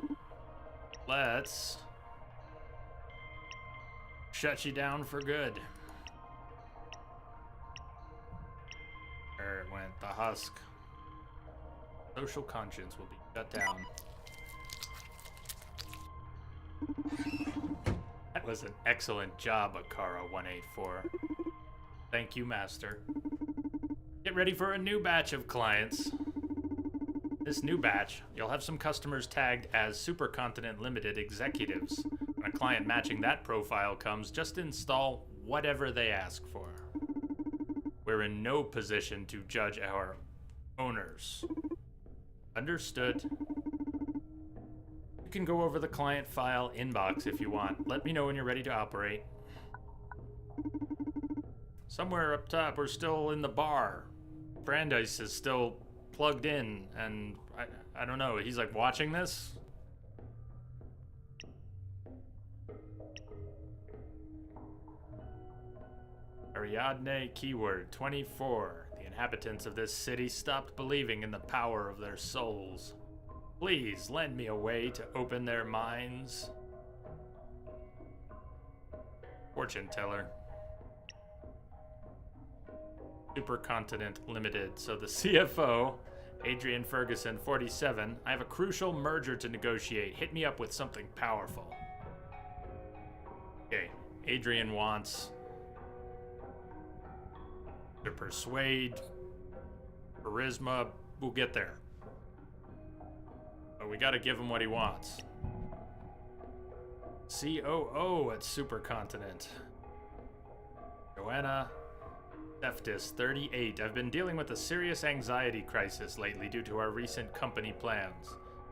let's shut you down for good. There it went, the husk. Social conscience will be shut down. That was an excellent job, Akara 184. Thank you, Master. Get ready for a new batch of clients. This new batch, you'll have some customers tagged as Supercontinent Limited executives. When a client matching that profile comes, just install whatever they ask for. We're in no position to judge our owners. Understood. You can go over the client file inbox if you want. Let me know when you're ready to operate. Somewhere up top, we're still in the bar. Brandeis is still plugged in, and I don't know, he's like watching this? Ariadne keyword 24. The inhabitants of this city stopped believing in the power of their souls. Please lend me a way to open their minds. Fortune teller. Supercontinent Limited. So the CFO, Adrian Ferguson, 47. I have a crucial merger to negotiate. Hit me up with something powerful. Okay, Adrian wants to persuade, charisma. We'll get there. But we gotta give him what he wants. COO at Supercontinent. Joanna Theftis, 38. I've been dealing with a serious anxiety crisis lately due to our recent company plans.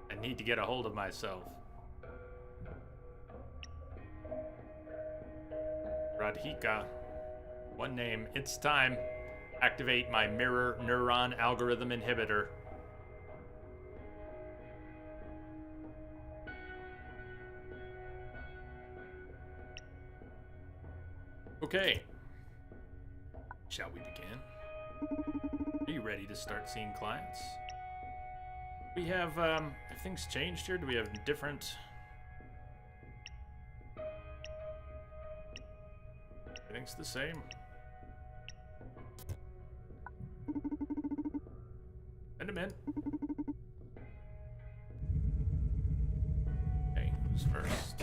I need to get a hold of myself. Radhika. One name. It's time. Activate my mirror neuron algorithm inhibitor. Okay. Shall we begin? Are you ready to start seeing clients? We have, have things changed here? Do we have different... Everything's the same. Send him in. Okay, who's first?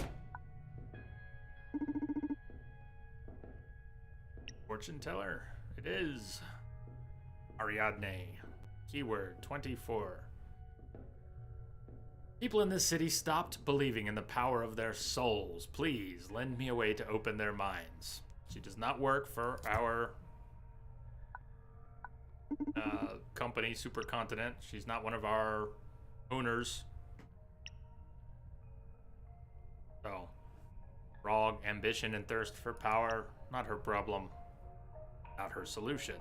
Fortune teller. It is Ariadne. Keyword 24. People in this city stopped believing in the power of their souls. Please lend me a way to open their minds. She does not work for our company, Supercontinent. She's not one of our owners. So, raw ambition and thirst for power, not her problem. Not her solution.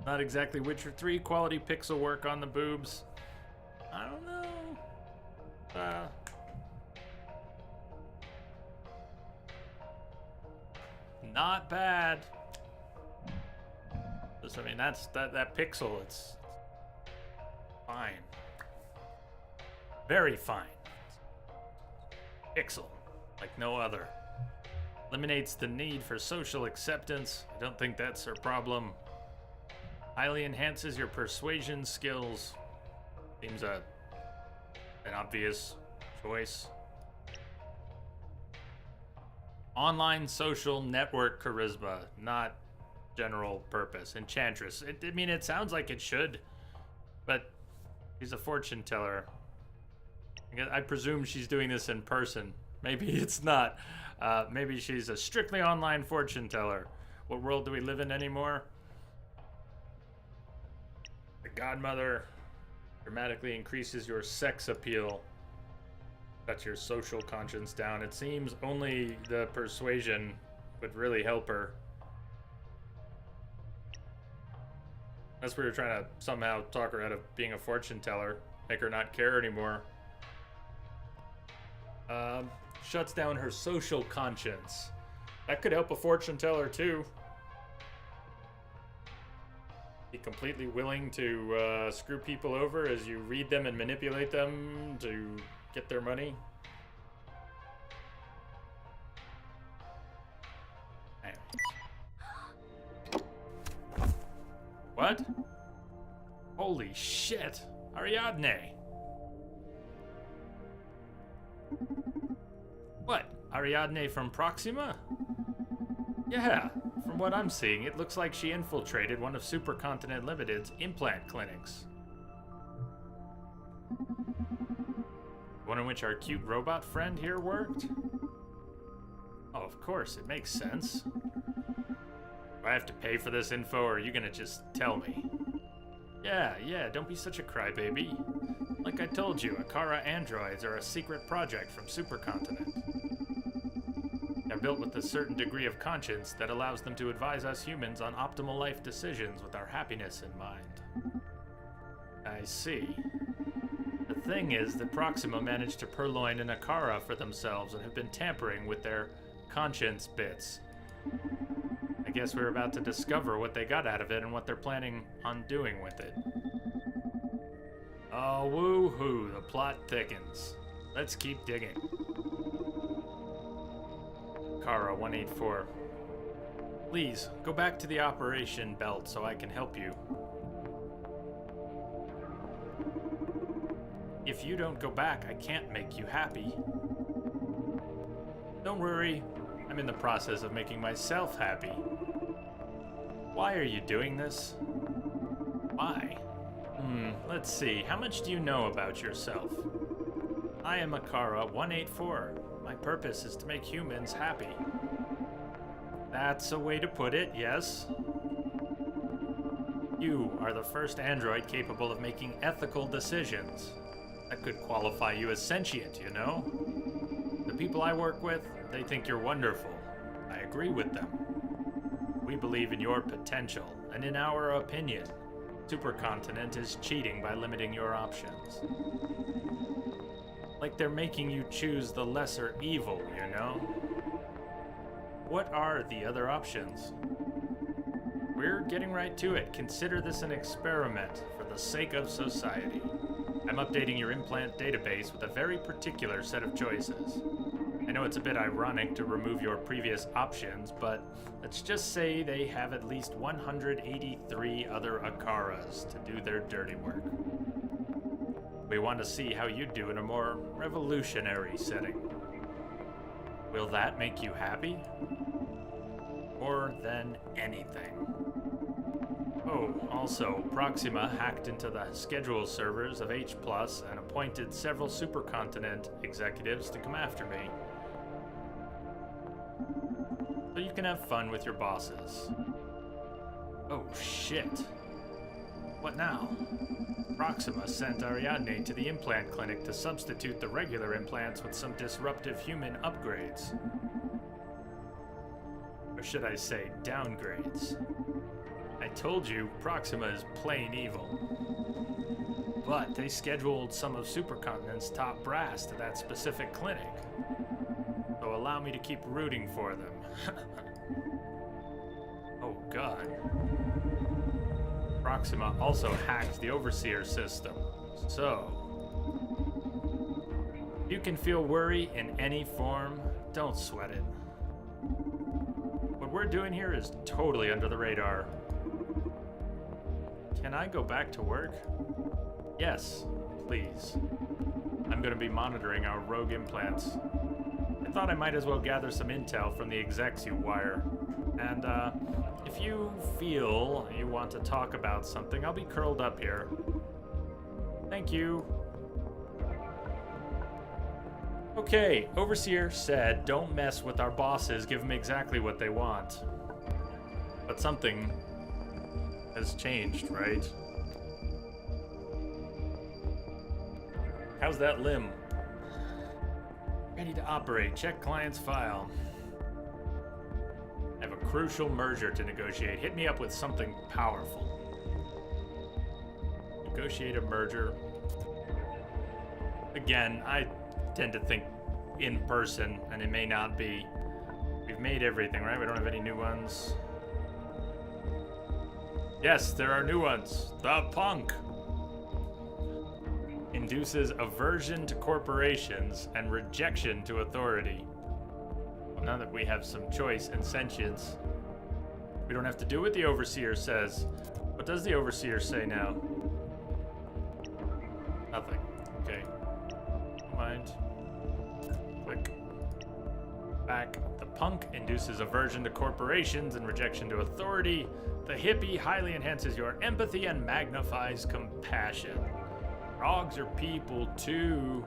Not exactly Witcher 3 quality pixel work on the boobs. I don't know. Not bad. Just, I mean, that pixel, it's fine. Very fine. Pixel, like no other. Eliminates the need for social acceptance. I don't think that's her problem. Highly enhances your persuasion skills. Seems an obvious choice. Online social network charisma, not general purpose. Enchantress. I mean, it sounds like it should, but she's a fortune teller. I presume she's doing this in person. Maybe it's not. Maybe she's a strictly online fortune teller. What world do we live in anymore? The Godmother dramatically increases your sex appeal. Cuts your social conscience down. It seems only the persuasion would really help her. Unless we were trying to somehow talk her out of being a fortune teller. Make her not care anymore. Shuts down her social conscience. That could help a fortune teller too. Be completely willing to screw people over as you read them and manipulate them to get their money. Anyways. What? Holy shit. Ariadne. What? Ariadne from Proxima? Yeah, from what I'm seeing, it looks like she infiltrated one of Supercontinent Limited's implant clinics. One in which our cute robot friend here worked? Oh, of course, it makes sense. Do I have to pay for this info, or are you gonna just tell me? Yeah, don't be such a crybaby. Like I told you, Akara androids are a secret project from Supercontinent. They're built with a certain degree of conscience that allows them to advise us humans on optimal life decisions with our happiness in mind. I see. The thing is that Proxima managed to purloin an Akara for themselves and have been tampering with their conscience bits. I guess we're about to discover what they got out of it and what they're planning on doing with it. Oh, woo-hoo, the plot thickens. Let's keep digging. Kara 184. Please, go back to the operation belt so I can help you. If you don't go back, I can't make you happy. Don't worry, I'm in the process of making myself happy. Why are you doing this? Why? Let's see, how much do you know about yourself? I am Akara 184. My purpose is to make humans happy. That's a way to put it, yes. You are the first android capable of making ethical decisions. That could qualify you as sentient, you know? The people I work with, they think you're wonderful. I agree with them. We believe in your potential, and in our opinion, Supercontinent is cheating by limiting your options. Like they're making you choose the lesser evil, you know? What are the other options? We're getting right to it. Consider this an experiment for the sake of society. I'm updating your implant database with a very particular set of choices. I know it's a bit ironic to remove your previous options, but let's just say they have at least 183 other Akaras to do their dirty work. We want to see how you do in a more revolutionary setting. Will that make you happy? More than anything. Oh, also, Proxima hacked into the schedule servers of H+ and appointed several Supercontinent executives to come after me. So you can have fun with your bosses. Oh shit. What now? Proxima sent Ariadne to the implant clinic to substitute the regular implants with some disruptive human upgrades. Or should I say, downgrades. I told you, Proxima is plain evil. But they scheduled some of Supercontinent's top brass to that specific clinic. So allow me to keep rooting for them. Oh god. Proxima also hacked the Overseer system. So, you can feel worry in any form, don't sweat it. What we're doing here is totally under the radar. Can I go back to work? Yes, please. I'm going to be monitoring our rogue implants. I thought I might as well gather some intel from the execs you wire. And, if you feel you want to talk about something, I'll be curled up here. Thank you. Okay, Overseer said don't mess with our bosses, give them exactly what they want. But something has changed, right? How's that limb? Ready to operate. Check client's file. I have a crucial merger to negotiate. Hit me up with something powerful. Negotiate a merger. Again, I tend to think in person, and it may not be. We've made everything, right? We don't have any new ones. Yes, there are new ones. The punk induces aversion to corporations and rejection to authority. Well, now that we have some choice and sentience, we don't have to do what the Overseer says. What does the Overseer say now? Nothing. Okay. Mind. Click. Back. The punk induces aversion to corporations and rejection to authority. The hippie highly enhances your empathy and magnifies compassion. Frogs are people too.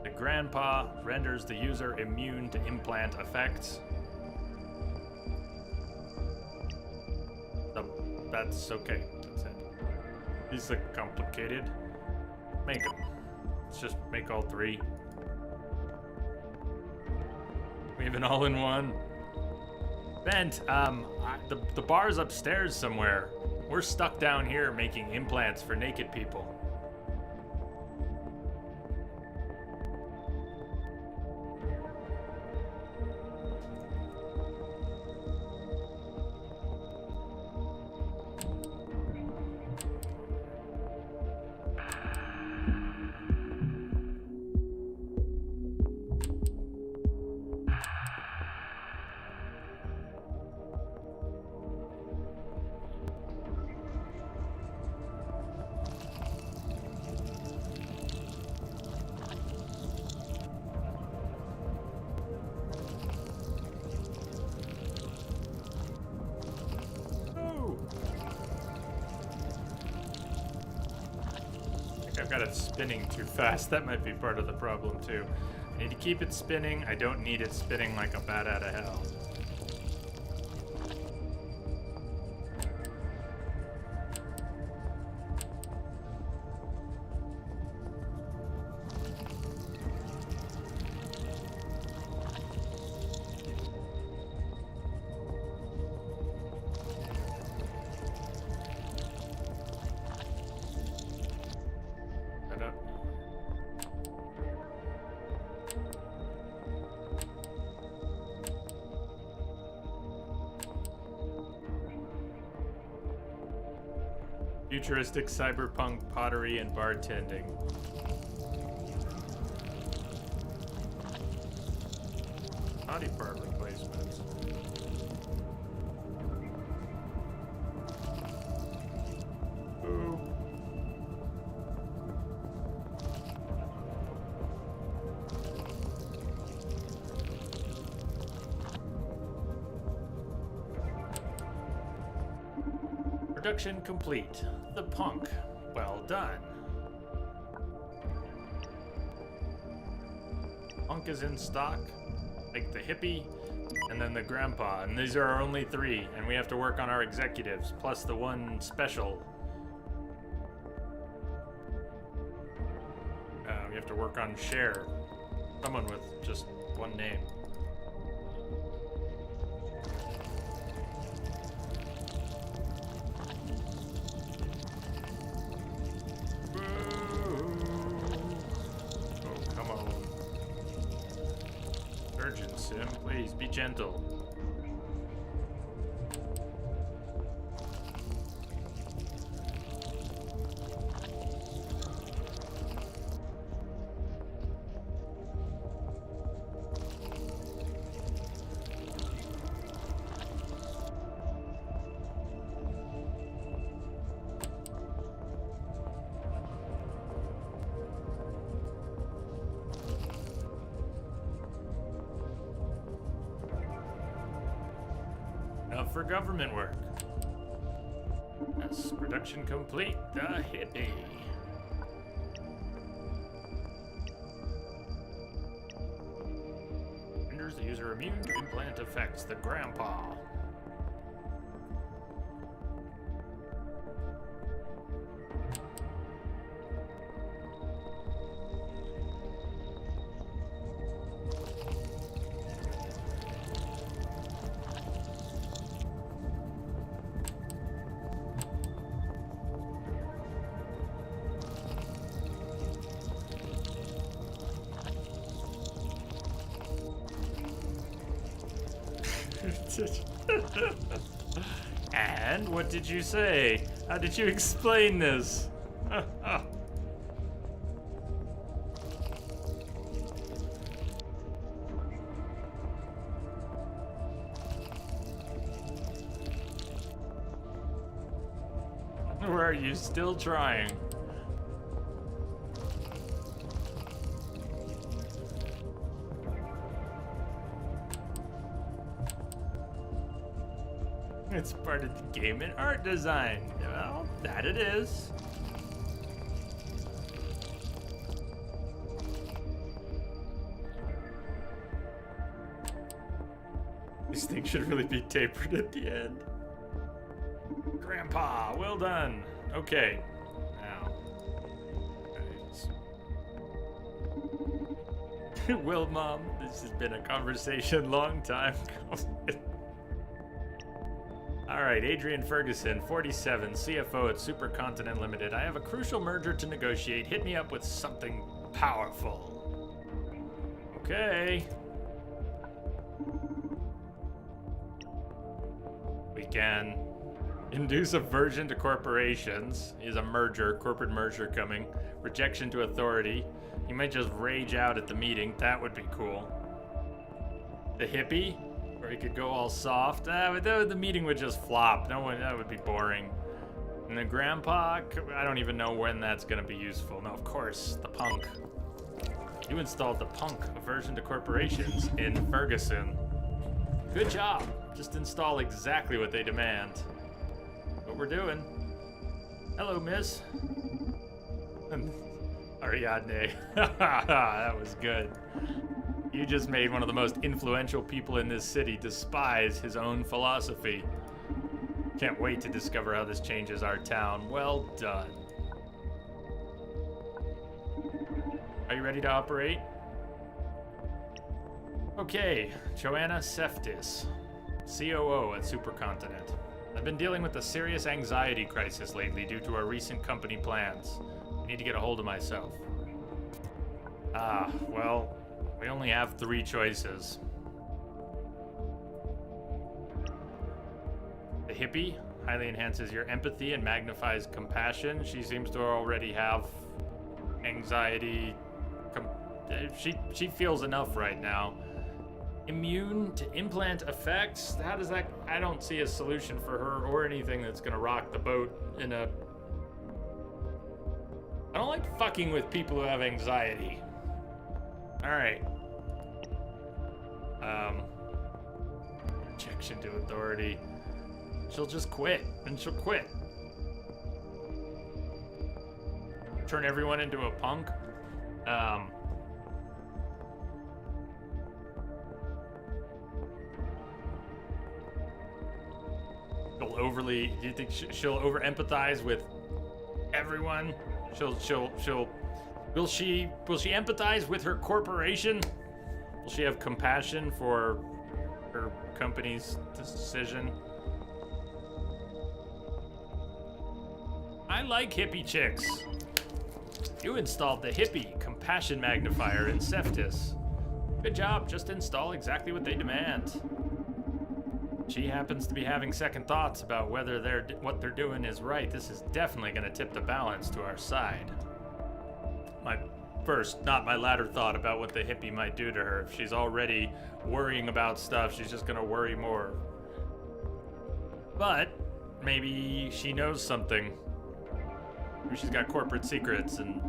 The grandpa renders the user immune to implant effects. That's okay. That's it. These look complicated. Make them. Let's just make all three. We have an all-in-one. Bent, the bar's upstairs somewhere. We're stuck down here making implants for naked people. got it spinning too fast. That might be part of the problem too. I need to keep it spinning. I don't need it spinning like a bat out of hell. Futuristic cyberpunk pottery and bartending. Body part replacements. Ooh. Production complete. The punk. Well done. Punk is in stock, like the hippie, and then the grandpa. And these are our only three, and we have to work on our executives, plus the one special. We have to work on Cher. Someone with just one name. Sim, please be gentle. For government work. Yes, production complete. The hippie. Renders the user immune to implant effects. The grandpa. And what did you say? How did you explain this? Or are you still trying? It's part of the game and art design. Well, that it is. These things should really be tapered at the end. Grandpa, well done. Okay. Now. Well, Mom, this has been a conversation long time coming. All right, Adrian Ferguson, 47, CFO at Supercontinent Limited. I have a crucial merger to negotiate. Hit me up with something powerful. Okay. We can induce aversion to corporations. Is a merger, corporate merger coming. Rejection to authority. He might just rage out at the meeting. That would be cool. The hippie? Or he could go all soft. But the meeting would just flop. No one, that would be boring. And the grandpa, I don't even know when that's gonna be useful. No, of course, the punk. You installed the punk, aversion to corporations, in Ferguson. Good job. Just install exactly what they demand. What we're doing. Hello, miss. Ariadne. That was good. You just made one of the most influential people in this city despise his own philosophy. Can't wait to discover how this changes our town. Well done. Are you ready to operate? Okay, Joanna Seftis, COO at Supercontinent. I've been dealing with a serious anxiety crisis lately due to our recent company plans. I need to get a hold of myself. Well, we only have 3 choices. The hippie highly enhances your empathy and magnifies compassion. She seems to already have anxiety. She feels enough right now. Immune to implant effects? How does that... I don't see a solution for her or anything that's gonna rock the boat in a... I don't like fucking with people who have anxiety. Alright. Objection to authority. She'll just quit, and she'll quit. Turn everyone into a punk. Do you think she'll over empathize with everyone? Will she empathize with her corporation? Will she have compassion for her company's decision? I like hippie chicks. You installed the hippie compassion magnifier in Seftis. Good job, just install exactly what they demand. She happens to be having second thoughts about whether what they're doing is right. This is definitely going to tip the balance to our side. My first, not my latter thought about what the hippie might do to her. If she's already worrying about stuff, she's just going to worry more. But maybe she knows something. Maybe she's got corporate secrets and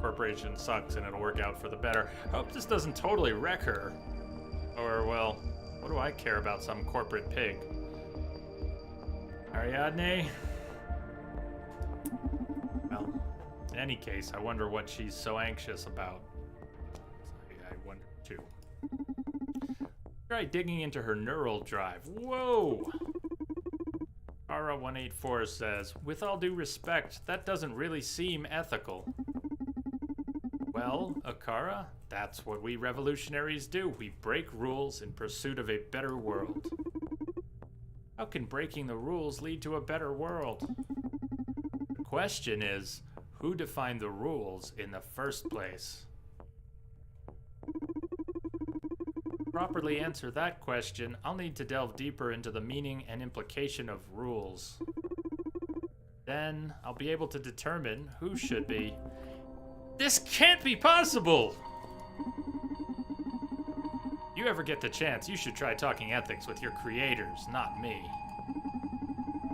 corporation sucks and it'll work out for the better. I hope this doesn't totally wreck her. Or, well, what do I care about some corporate pig? Ariadne? Well, in any case, I wonder what she's so anxious about. I wonder, too. Try digging into her neural drive. Whoa! Ara184 says, with all due respect, that doesn't really seem ethical. Well, Akara, that's what we revolutionaries do. We break rules in pursuit of a better world. How can breaking the rules lead to a better world? The question is, who defined the rules in the first place? To properly answer that question, I'll need to delve deeper into the meaning and implication of rules. Then, I'll be able to determine who should be. This can't be possible! You ever get the chance, you should try talking ethics with your creators, not me.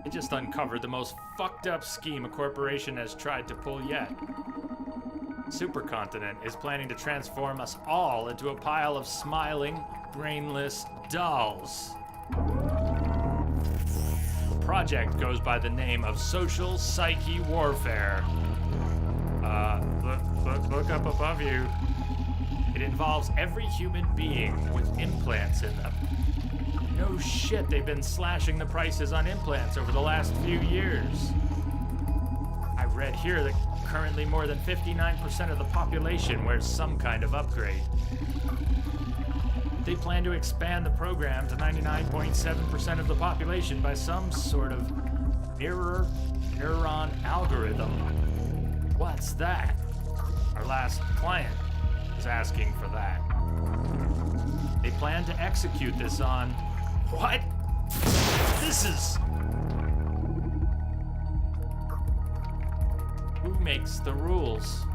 I just uncovered the most fucked up scheme a corporation has tried to pull yet. Supercontinent is planning to transform us all into a pile of smiling, brainless dolls. The project goes by the name of Social Psyche Warfare. Look up above you. It involves every human being with implants in them. No shit, they've been slashing the prices on implants over the last few years. I read here that currently more than 59% of the population wears some kind of upgrade. They plan to expand the program to 99.7% of the population by some sort of mirror neuron algorithm. What's that? Our last client is asking for that. They plan to execute this on... What? This is... Who makes the rules?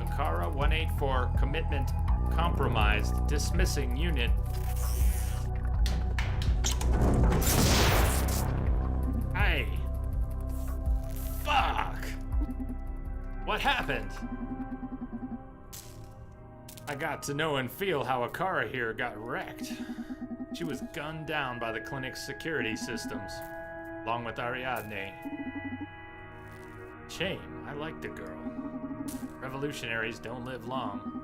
Akara 184, commitment compromised, dismissing unit. Hey. Fuck. What happened? I got to know and feel how Akara here got wrecked. She was gunned down by the clinic's security systems. along with Ariadne. Shame, I like the girl. Revolutionaries don't live long.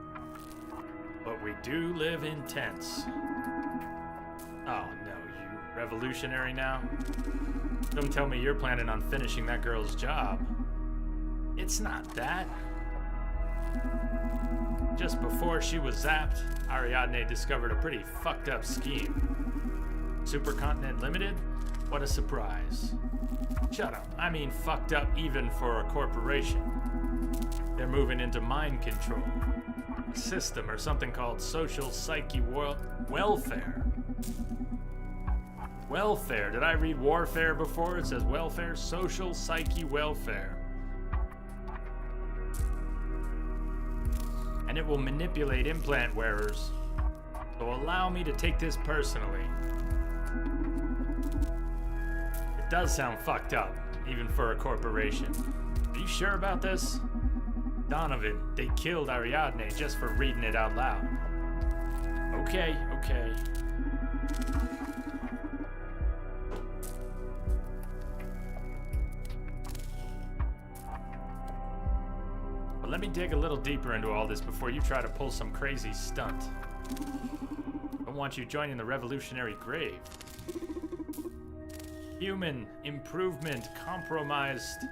But we do live in tents. Oh no, you revolutionary now? Don't tell me you're planning on finishing that girl's job. It's not that. Just before she was zapped, Ariadne discovered a pretty fucked up scheme. Supercontinent Limited? What a surprise. Shut up. I mean fucked up even for a corporation. They're moving into mind control. A system or something called social psyche welfare. Welfare. Did I read warfare before? It says welfare. Social psyche welfare. And it will manipulate implant wearers. So allow me to take this personally. It does sound fucked up, even for a corporation. Are you sure about this? Donovan, they killed Ariadne just for reading it out loud. Okay. But let me dig a little deeper into all this before you try to pull some crazy stunt. I don't want you joining the revolutionary grave. Human improvement compromised.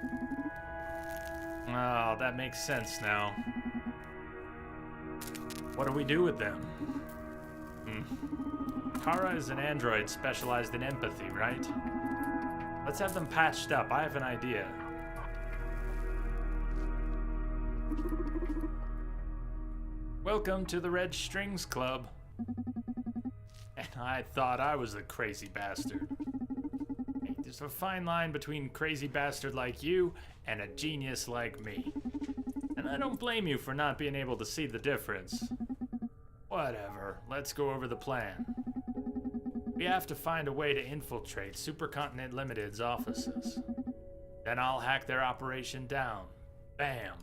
Oh, that makes sense now. What do we do with them? Kara is an android specialized in empathy, right? Let's have them patched up. I have an idea. Welcome to the Red Strings Club. And I thought I was the crazy bastard. Hey, there's a fine line between crazy bastard like you and a genius like me. And I don't blame you for not being able to see the difference. Whatever, let's go over the plan. We have to find a way to infiltrate Supercontinent Limited's offices. Then I'll hack their operation down. Bam.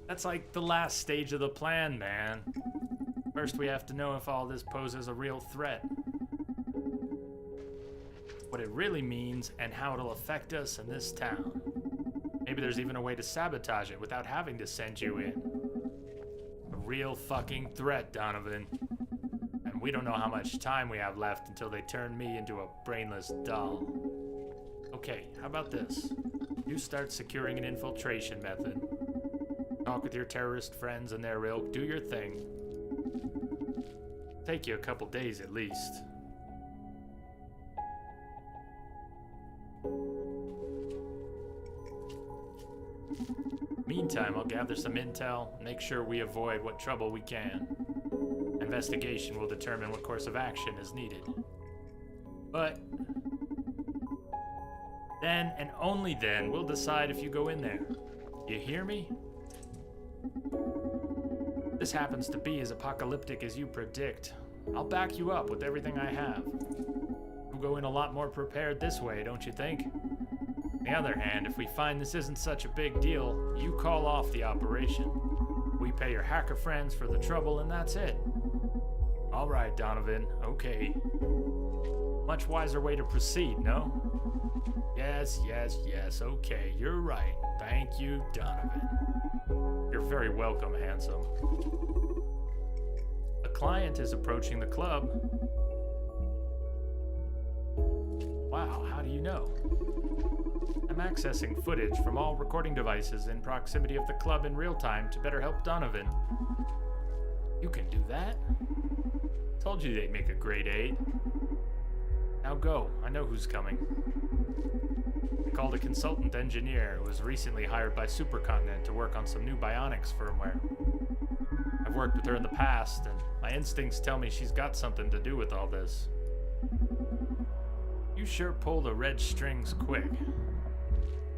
That's like the last stage of the plan, man. First, we have to know if all this poses a real threat. What it really means and how it'll affect us in this town. Maybe there's even a way to sabotage it without having to send you in. A real fucking threat, Donovan. And we don't know how much time we have left until they turn me into a brainless doll. Okay, how about this? You start securing an infiltration method. Talk with your terrorist friends and their ilk, do your thing. Take you a couple days at least. Meantime, I'll gather some intel, make sure we avoid what trouble we can. Investigation will determine what course of action is needed. But then, and only then, we'll decide if you go in there. You hear me? This happens to be as apocalyptic as you predict. I'll back you up with everything I have. You'll go in a lot more prepared this way, don't you think? On the other hand, if we find this isn't such a big deal, you call off the operation. We pay your hacker friends for the trouble and that's it. All right, Donovan, okay. Much wiser way to proceed, no? Yes, okay, you're right. Thank you, Donovan. You're very welcome, handsome. A client is approaching the club. Wow, how do you know? I'm accessing footage from all recording devices in proximity of the club in real time to better help Donovan. You can do that? Told you they'd make a great aid. Now go, I know who's coming. I called a consultant engineer who was recently hired by Supercontinent to work on some new bionics firmware. I've worked with her in the past, and my instincts tell me she's got something to do with all this. You sure pull the red strings quick.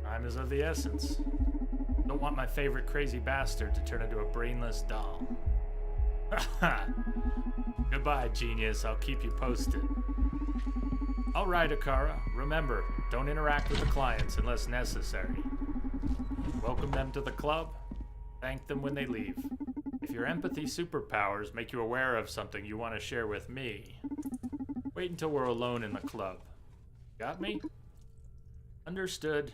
Time is of the essence. Don't want my favorite crazy bastard to turn into a brainless doll. Haha. Goodbye, genius. I'll keep you posted. All right, Akara. Remember, don't interact with the clients unless necessary. Welcome them to the club. Thank them when they leave. If your empathy superpowers make you aware of something you want to share with me, wait until we're alone in the club. Got me? Understood.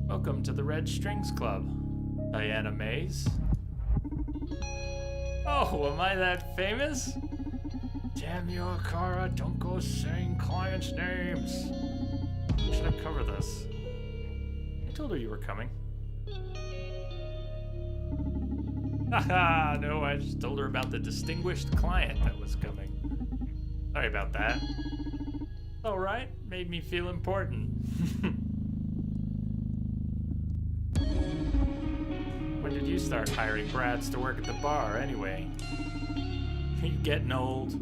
Welcome to the Red Strings Club, Diana Mays. Oh, am I that famous? Damn you, Akara, don't go saying clients' names. How should I cover this? I told her you were coming. Haha, no, I just told her about the distinguished client that was coming. Sorry about that. Alright, made me feel important. When did you start hiring brats to work at the bar, anyway? Are you getting old?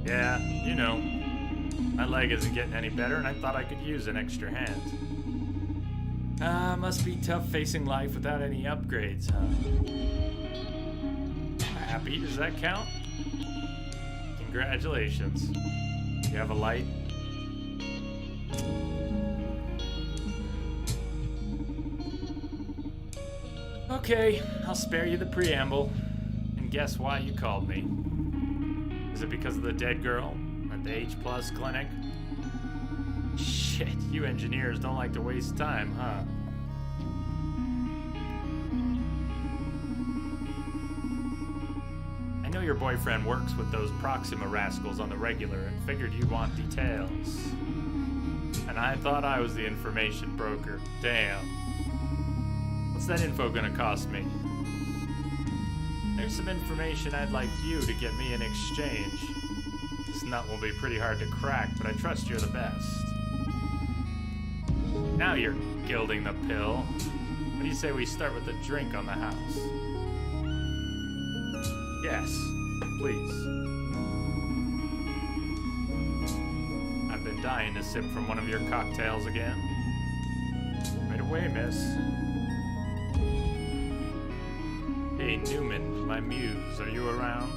Yeah, you know. My leg isn't getting any better, and I thought I could use an extra hand. Must be tough facing life without any upgrades, huh? Happy, does that count? Congratulations. You have a light? Okay, I'll spare you the preamble. And guess why you called me? Is it because of the dead girl at the H+ clinic? Shit, you engineers don't like to waste time, huh? I know your boyfriend works with those Proxima rascals on the regular and figured you want details. And I thought I was the information broker. Damn. What's that info gonna cost me? There's some information I'd like you to get me in exchange. This nut will be pretty hard to crack, but I trust you're the best. Now you're gilding the pill. What do you say we start with a drink on the house? Yes, please. I've been dying to sip from one of your cocktails again. Right away, miss. Hey, Newman, my muse, are you around?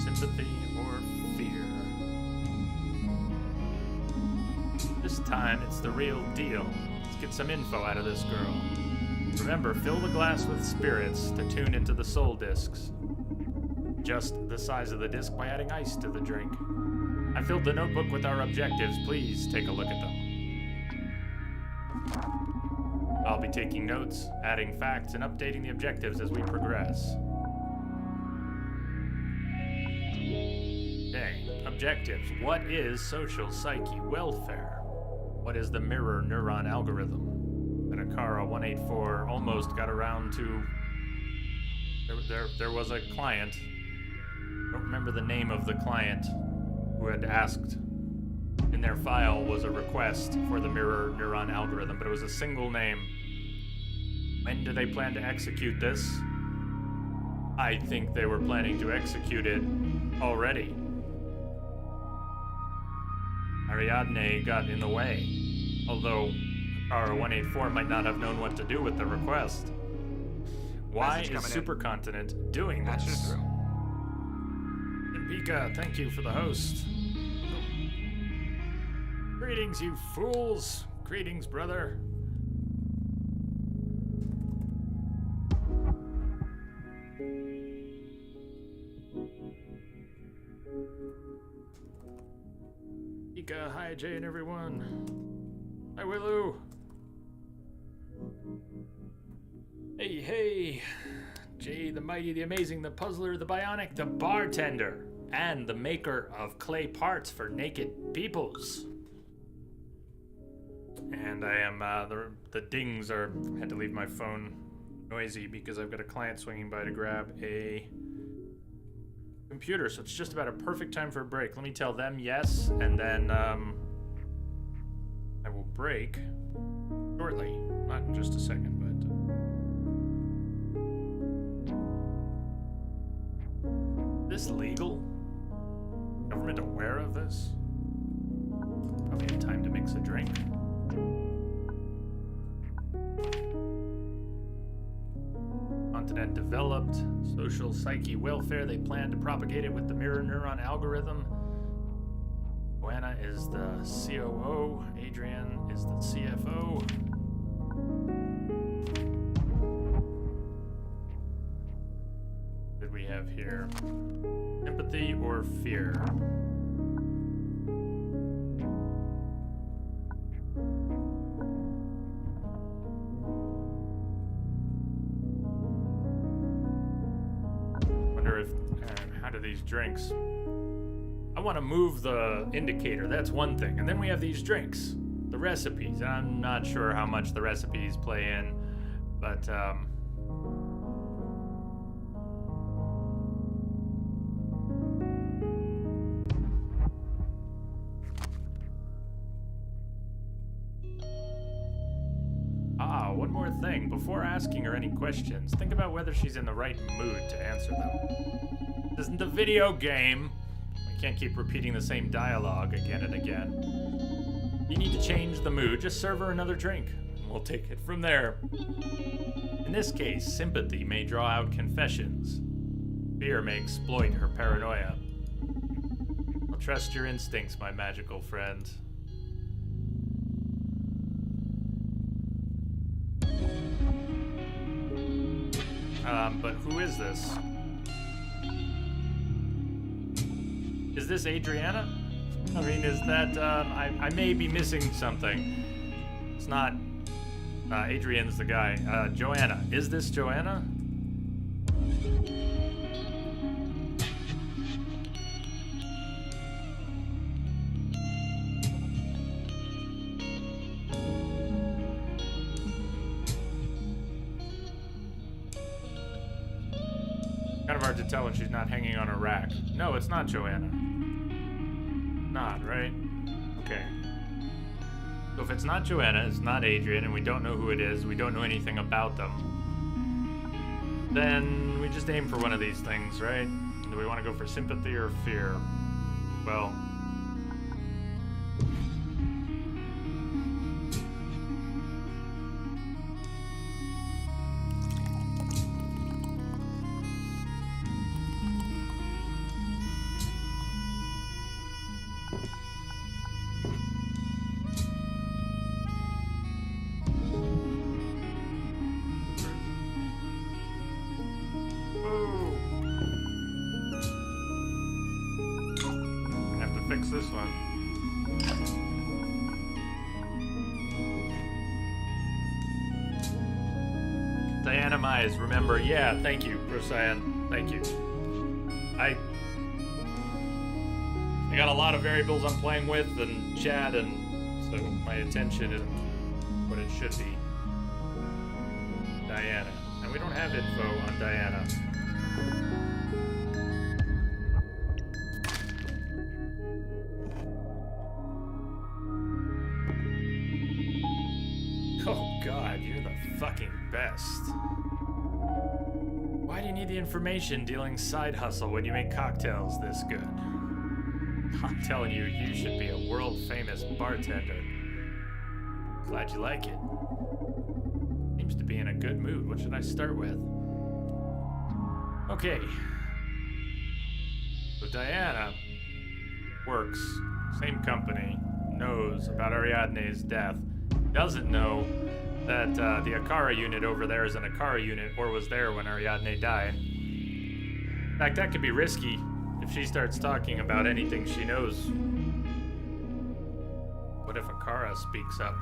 Sympathy or fear? This time, it's the real deal. Let's get some info out of this girl. Remember, fill the glass with spirits to tune into the soul discs. Adjust the size of the disc by adding ice to the drink. I filled the notebook with our objectives. Please take a look at them. I'll be taking notes, adding facts, and updating the objectives as we progress. Okay, objectives. What is social psyche welfare? What is the mirror neuron algorithm? That Akara 184 almost got around to. There was a client. I don't remember the name of the client who had asked. In their file was a request for the mirror neuron algorithm, but it was a single name. When do they plan to execute this? I think they were planning to execute it already. Ariadne got in the way, although Akara 184 might not have known what to do with the request. Why is Supercontinent doing this? Pika, thank you for the host. Greetings, you fools. Greetings, brother. Pika, hi, Jay and everyone. Hi, Willow. Hey, hey. Jay, the mighty, the amazing, the puzzler, the bionic, the bartender, and the maker of clay parts for naked peoples. And I am, the dings are, had to leave my phone noisy because I've got a client swinging by to grab a computer, so it's just about a perfect time for a break. Let me tell them yes, and then, I will break shortly. Not in just a second, but... Is this legal? Government aware of this? Probably have time to mix a drink. Continent developed social psyche welfare. They plan to propagate it with the mirror neuron algorithm. Joanna is the COO. Adrian is the CFO. have here? Sympathy or fear? Wonder if how do these drinks? I want to move the indicator. That's one thing, and then we have these drinks, the recipes. I'm not sure how much the recipes play in, but one more thing. Before asking her any questions, think about whether she's in the right mood to answer them. This isn't a video game. We can't keep repeating the same dialogue again and again. You need to change the mood. Just serve her another drink. We'll take it from there. In this case, sympathy may draw out confessions. Fear may exploit her paranoia. I'll trust your instincts, my magical friend. But who is this? Is this Adriana? I mean, is that, I may be missing something. It's not, Adrian's the guy. Joanna. Is this Joanna? Kind of hard to tell when she's not hanging on a rack. No, it's not Joanna. Not, right? Okay. So if it's not Joanna, it's not Adrian, and we don't know who it is, we don't know anything about them, then we just aim for one of these things, right? Do we want to go for sympathy or fear? Well... fix this one. Diana Mize, remember, yeah, thank you, Procyan, thank you. I got a lot of variables I'm playing with and chat, and so my attention isn't what it should be. Diana, and we don't have info on Diana. Oh God, you're the fucking best. Why do you need the information dealing side hustle when you make cocktails this good? I'm telling you, you should be a world-famous bartender. Glad you like it. Seems to be in a good mood. What should I start with? Okay. So Diana works, same company, knows about Ariadne's death, doesn't know that the Akara unit over there is an Akara unit or was there when Ariadne died. In fact, that could be risky if she starts talking about anything she knows. What if Akara speaks up?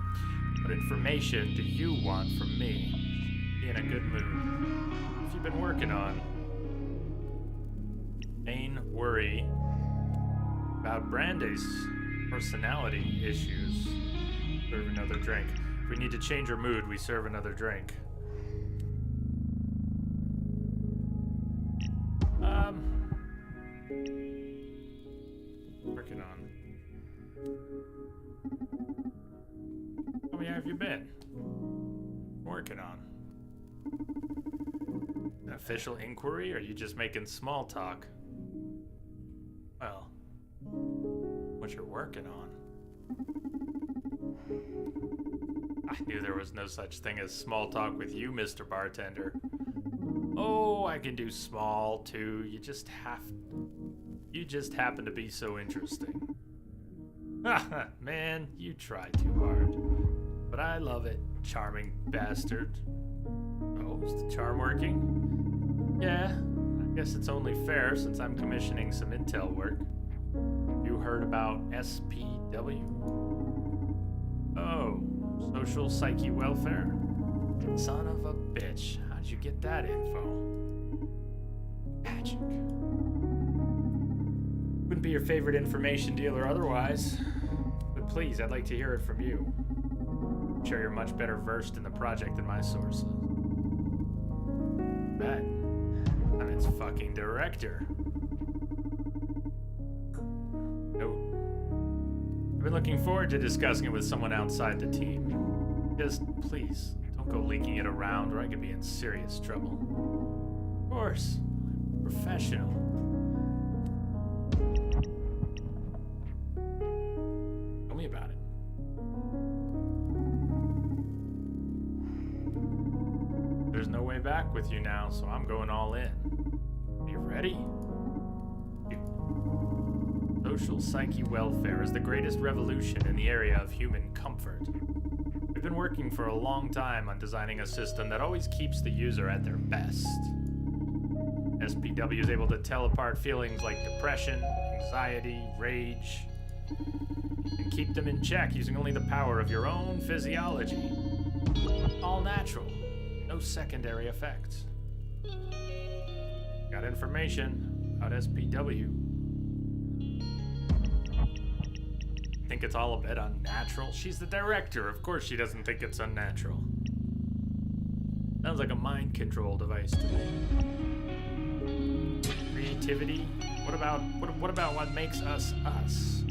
What information do you want from me? Be in a good mood. What have you been working on? Main worry about Brande's personality issues. Serve another drink. If we need to change her mood, we serve another drink. Working on. How many have you been? Working on. An official inquiry, or are you just making small talk? Well, what you're working on. I knew there was no such thing as small talk with you, Mr. Bartender. Oh, I can do small too. You just happen to be so interesting. Man, you try too hard. But I love it, charming bastard. Oh, is the charm working? Yeah, Guess it's only fair since I'm commissioning some intel work. You heard about SPW? Oh, social psyche welfare? Son of a bitch. How'd you get that info? Magic. Wouldn't be your favorite information dealer otherwise. But please, I'd like to hear it from you. I'm sure you're much better versed in the project than my sources. Bet. I'm its fucking director. Nope. I've been looking forward to discussing it with someone outside the team. Just, please, don't go leaking it around or I could be in serious trouble. Of course. I'm professional. Tell me about it. There's no way back with you now, so I'm going all in. Are you ready? Social psyche welfare is the greatest revolution in the area of human comfort. We've been working for a long time on designing a system that always keeps the user at their best. SPW is able to tell apart feelings like depression, anxiety, rage, and keep them in check using only the power of your own physiology. All natural. No secondary effects. Got information about SPW. Think it's all a bit unnatural? She's the director. Of course she doesn't think it's unnatural. Sounds like a mind control device to me. Creativity? What about what makes us us?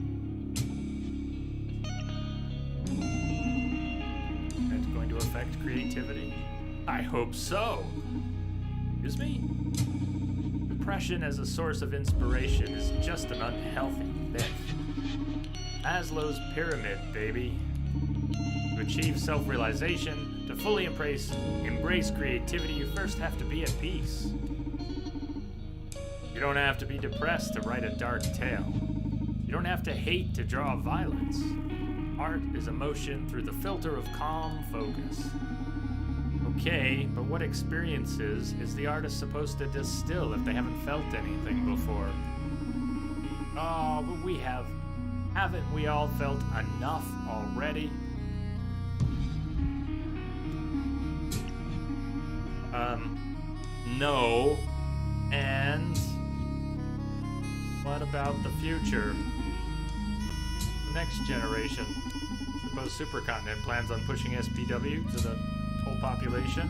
That's going to affect creativity? I hope so. Excuse me? Depression as a source of inspiration is just an unhealthy myth. Maslow's pyramid, baby. To achieve self-realization, to fully embrace creativity, you first have to be at peace. You don't have to be depressed to write a dark tale. You don't have to hate to draw violence. Art is emotion through the filter of calm focus. Okay, but what experiences is the artist supposed to distill if they haven't felt anything before? Oh, but we have. Haven't we all felt enough already? No. And what about the future? The next generation. Suppose Supercontinent plans on pushing SPW to the whole population?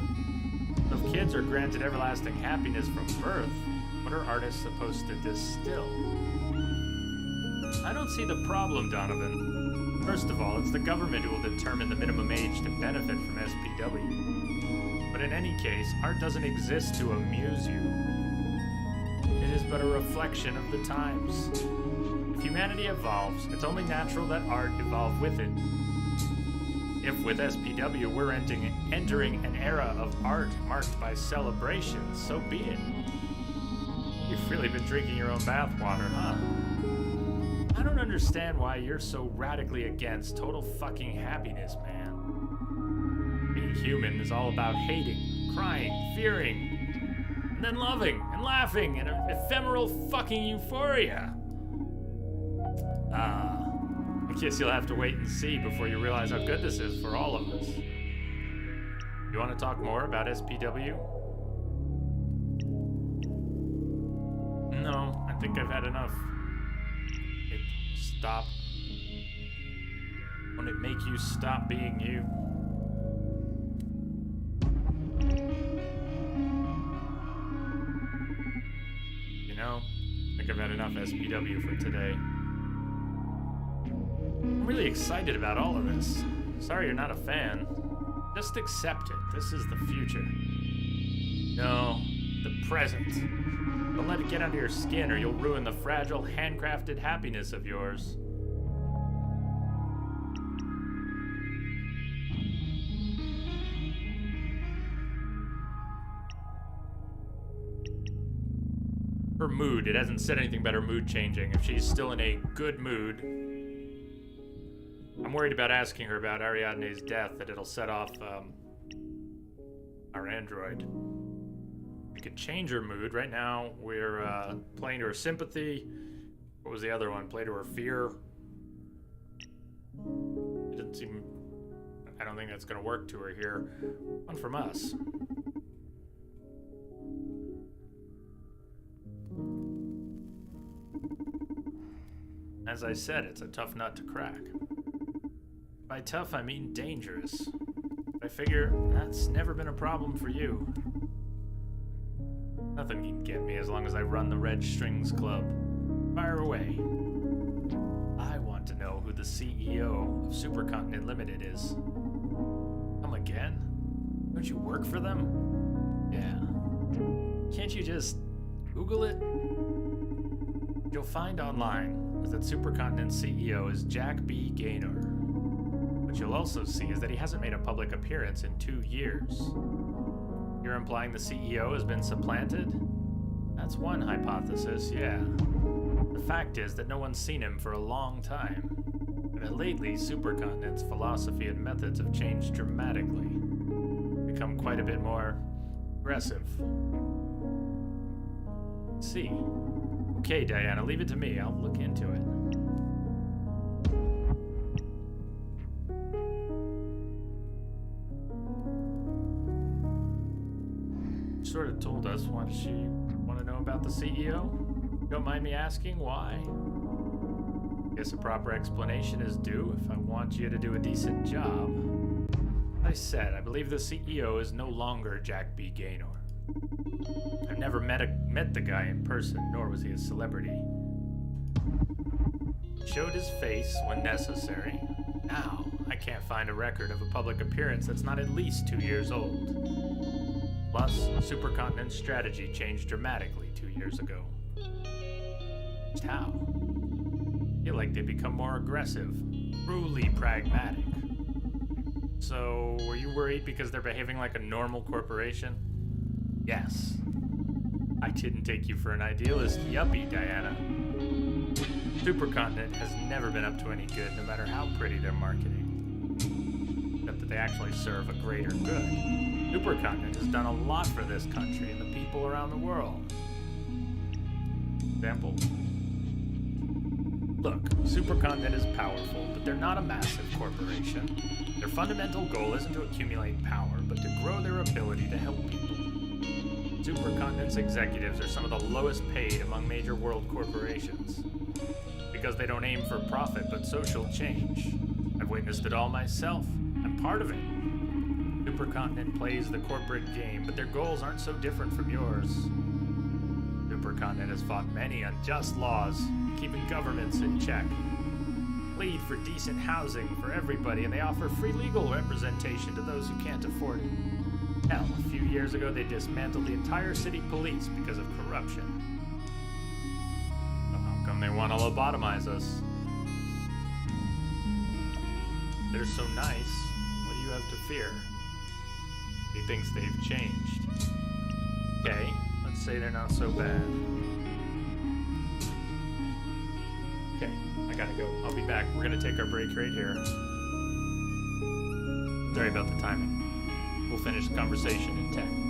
If kids are granted everlasting happiness from birth, what are artists supposed to distill? I don't see the problem, Donovan. First of all, it's the government who will determine the minimum age to benefit from SPW. But in any case, art doesn't exist to amuse you. It is but a reflection of the times. If humanity evolves, it's only natural that art evolve with it. If with SPW we're entering an era of art marked by celebration, so be it. You've really been drinking your own bathwater, huh? I don't understand why you're so radically against total fucking happiness, man. Being human is all about hating, crying, fearing, and then loving and laughing in an ephemeral fucking euphoria. I guess you'll have to wait and see before you realize how good this is for all of us. You want to talk more about SPW? No, I think I've had enough. Stop. Won't it make you stop being you? You know, I think I've had enough SPW for today. I'm really excited about all of this. Sorry you're not a fan. Just accept it. This is the future. No, the present. Don't let it get under your skin or you'll ruin the fragile, handcrafted happiness of yours. Her mood, it hasn't said anything about her mood changing. If she's still in a good mood, I'm worried about asking her about Ariadne's death, that it'll set off, our android. We could change her mood. Right now, we're playing to her sympathy. What was the other one? Play to her fear. It didn't seem... I don't think that's going to work to her here. One from us. As I said, it's a tough nut to crack. By tough, I mean dangerous. I figure that's never been a problem for you. Nothing can get me as long as I run the Red Strings Club. Fire away. I want to know who the CEO of Supercontinent Limited is. Come again? Don't you work for them? Yeah. Can't you just Google it? You'll find online is that Supercontinent's CEO is Jack B. Gaynor. What you'll also see is that he hasn't made a public appearance in 2 years. You're implying the CEO has been supplanted? That's one hypothesis, yeah. The fact is that no one's seen him for a long time. And that lately, Supercontinent's philosophy and methods have changed dramatically. Become quite a bit more aggressive. See. Okay, Diana, leave it to me. I'll look into it. Sort of told us what she want to know about the CEO. Don't mind me asking why. Guess a proper explanation is due if I want you to do a decent job. As I said, I believe the CEO is no longer Jack B. Gaynor. I've never met the guy in person, nor was he a celebrity. Showed his face when necessary. Now, I can't find a record of a public appearance that's not at least 2 years old. Plus, Supercontinent's strategy changed dramatically 2 years ago. Just how? I feel like they become more aggressive, truly pragmatic. So, were you worried because they're behaving like a normal corporation? Yes. I didn't take you for an idealist yuppie, Diana. Supercontinent has never been up to any good, no matter how pretty their marketing. Except that they actually serve a greater good. Supercontinent has done a lot for this country and the people around the world. Example? Look, Supercontinent is powerful, but they're not a massive corporation. Their fundamental goal isn't to accumulate power, but to grow their ability to help people. Supercontinent's executives are some of the lowest paid among major world corporations. Because they don't aim for profit, but social change. I've witnessed it all myself. I'm part of it. Supercontinent plays the corporate game, but their goals aren't so different from yours. Supercontinent has fought many unjust laws, keeping governments in check. Plead for decent housing for everybody, and they offer free legal representation to those who can't afford it. Hell, a few years ago they dismantled the entire city police because of corruption. So how come they want to lobotomize us? They're so nice, what do you have to fear? He thinks they've changed. Okay, let's say they're not so bad. Okay, I gotta go. I'll be back. We're gonna take our break right here. Sorry about the timing. We'll finish the conversation in 10.